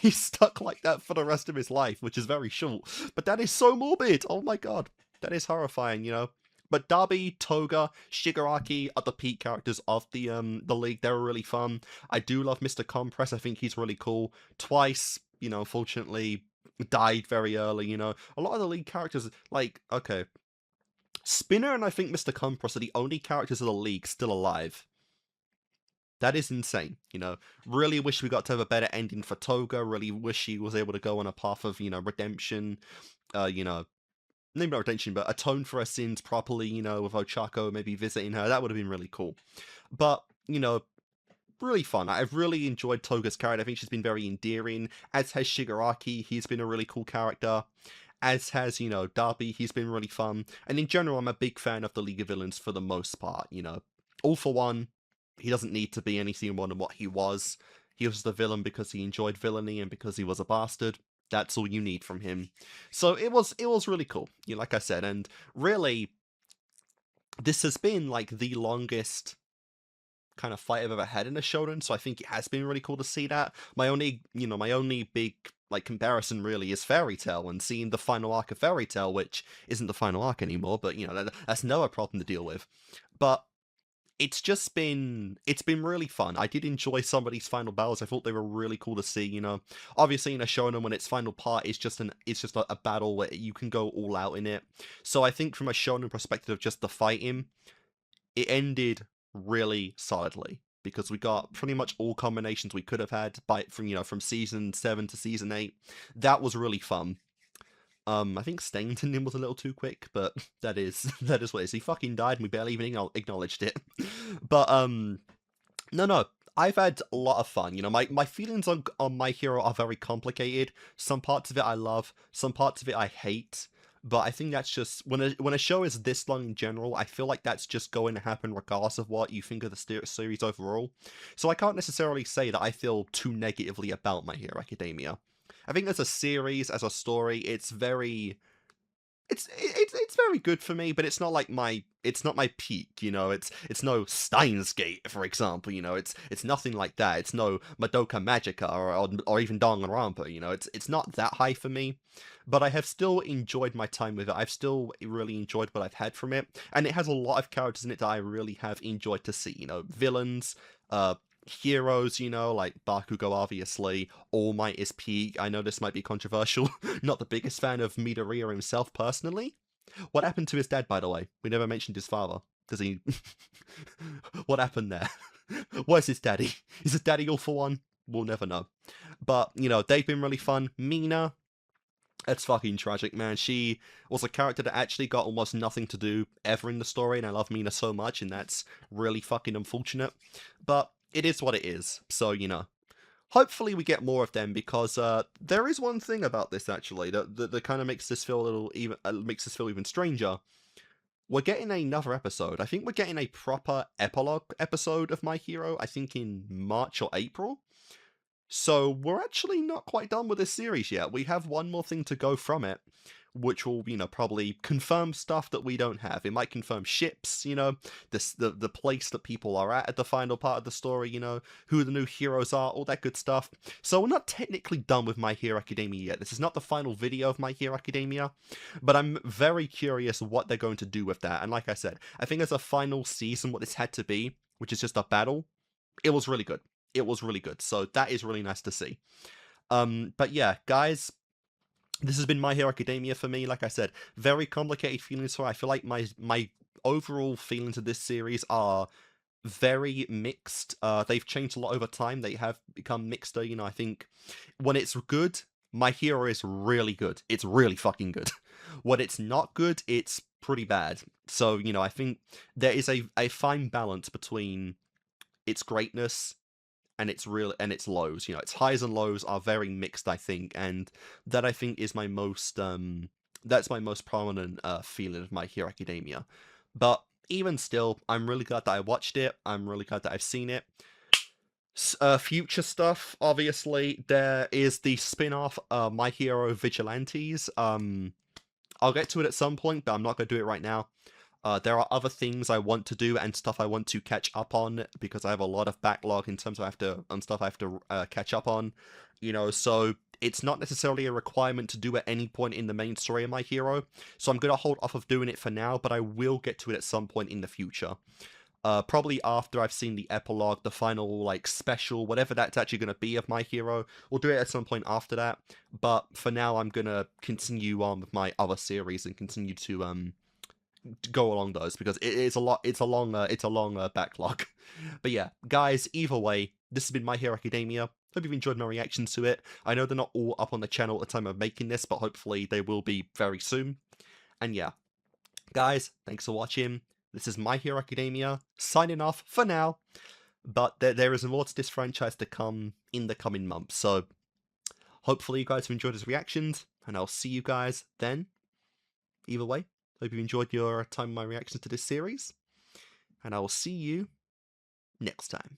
He's stuck like that for the rest of his life, which is very short. But that is so morbid. Oh my god. That is horrifying, you know. But Dabi, Toga, Shigaraki are the peak characters of the league. They're really fun. I do love Mr. Compress. I think he's really cool. Twice, you know, unfortunately, died very early, you know. A lot of the league characters, like, okay. Spinner and I think Mr. Compress are the only characters of the league still alive. That is insane, you know. Really wish we got to have a better ending for Toga. Really wish he was able to go on a path of, you know, redemption. You know, maybe not redemption, but atone for her sins properly, you know, with Ochako maybe visiting her. That would have been really cool. But, you know, really fun. I've really enjoyed Toga's character. I think she's been very endearing, as has Shigaraki. He's been a really cool character. As has, you know, Dabi. He's been really fun. And in general, I'm a big fan of the League of Villains for the most part, you know. All for One, he doesn't need to be anything more than what he was. He was the villain because he enjoyed villainy and because he was a bastard. That's all you need from him. So it was really cool, you know, like I said, and really, this has been like the longest kind of fight I've ever had in a shonen, so I think it has been really cool to see that. My only big like comparison really is Fairy Tail, and seeing the final arc of Fairy Tail, which isn't the final arc anymore, but you know, that's never a problem to deal with. But it's been really fun. I did enjoy some of these final battles. I thought they were really cool to see, you know. Obviously in a shonen, when its final part is just a battle where you can go all out in it. So I think from a shonen perspective of just the fighting, it ended really solidly, because we got pretty much all combinations we could have had from season 7 to season 8. That was really fun. I think Stanton was a little too quick, but that is what it is. He fucking died and we barely even acknowledged it. But, no, I've had a lot of fun. You know, my feelings on My Hero are very complicated. Some parts of it I love, some parts of it I hate. But I think that's just, when a show is this long in general, I feel like that's just going to happen regardless of what you think of the series overall. So I can't necessarily say that I feel too negatively about My Hero Academia. I think as a series, as a story, it's very good for me, but it's not my peak, you know. It's no Steins Gate, for example, you know. It's nothing like that. It's no Madoka Magica or even Danganronpa, you know. It's not that high for me, but I have still enjoyed my time with it. I've still really enjoyed what I've had from it, and it has a lot of characters in it that I really have enjoyed to see, you know. Villains, heroes, you know, like Bakugo, obviously. All Might is peak. I know this might be controversial. Not the biggest fan of Midoriya himself, personally. What happened to his dad, by the way? We never mentioned his father. Does he... What happened there? Where's his daddy? Is his daddy all for one? We'll never know. But, you know, they've been really fun. Mina, it's fucking tragic, man. She was a character that actually got almost nothing to do ever in the story, and I love Mina so much, and that's really fucking unfortunate. But it is what it is, so, you know. Hopefully we get more of them, because there is one thing about this, actually, that kind of makes this feel a little even, makes this feel even stranger. We're getting another episode. I think we're getting a proper epilogue episode of My Hero, I think in March or April. So we're actually not quite done with this series yet. We have one more thing to go from it, which will, you know, probably confirm stuff that we don't have. It might confirm ships, you know, the place that people are at the final part of the story, you know, who the new heroes are, all that good stuff. So we're not technically done with My Hero Academia yet. This is not the final video of My Hero Academia, but I'm very curious what they're going to do with that. And like I said, I think as a final season, what this had to be, which is just a battle, it was really good. It was really good. So that is really nice to see. But yeah, guys, this has been My Hero Academia for me. Like I said, very complicated feelings for it. I feel like my overall feelings of this series are very mixed. They've changed a lot over time. They have become mixeder. You know, I think when it's good, My Hero is really good. It's really fucking good. When it's not good, it's pretty bad. So, you know, I think there is a fine balance between its greatness and its lows. You know, its highs and lows are very mixed, I think, and that I think is my most that's my most prominent feeling of My Hero Academia. But even still, I'm really glad that I watched it. I'm really glad that I've seen it. Future stuff, obviously, there is the spin-off My Hero Vigilantes. I'll get to it at some point, but I'm not going to do it right now. There are other things I want to do and stuff I want to catch up on, because I have a lot of backlog in terms of stuff I have to catch up on, you know, so it's not necessarily a requirement to do at any point in the main story of My Hero, so I'm going to hold off of doing it for now, but I will get to it at some point in the future. Probably after I've seen the epilogue, the final, like, special, whatever that's actually going to be of My Hero. We'll do it at some point after that, but for now I'm going to continue on with my other series and continue to go along those, because it's a long backlog. But yeah, guys, either way, this has been My Hero Academia. Hope you've enjoyed my reactions to it. I know they're not all up on the channel at the time of making this, but hopefully they will be very soon. And yeah, guys, thanks for watching. This is My Hero Academia, signing off for now, but there is more to this franchise to come in the coming months, so hopefully you guys have enjoyed his reactions, and I'll see you guys then. Either way, hope you enjoyed your time with my reactions to this series, and I will see you next time.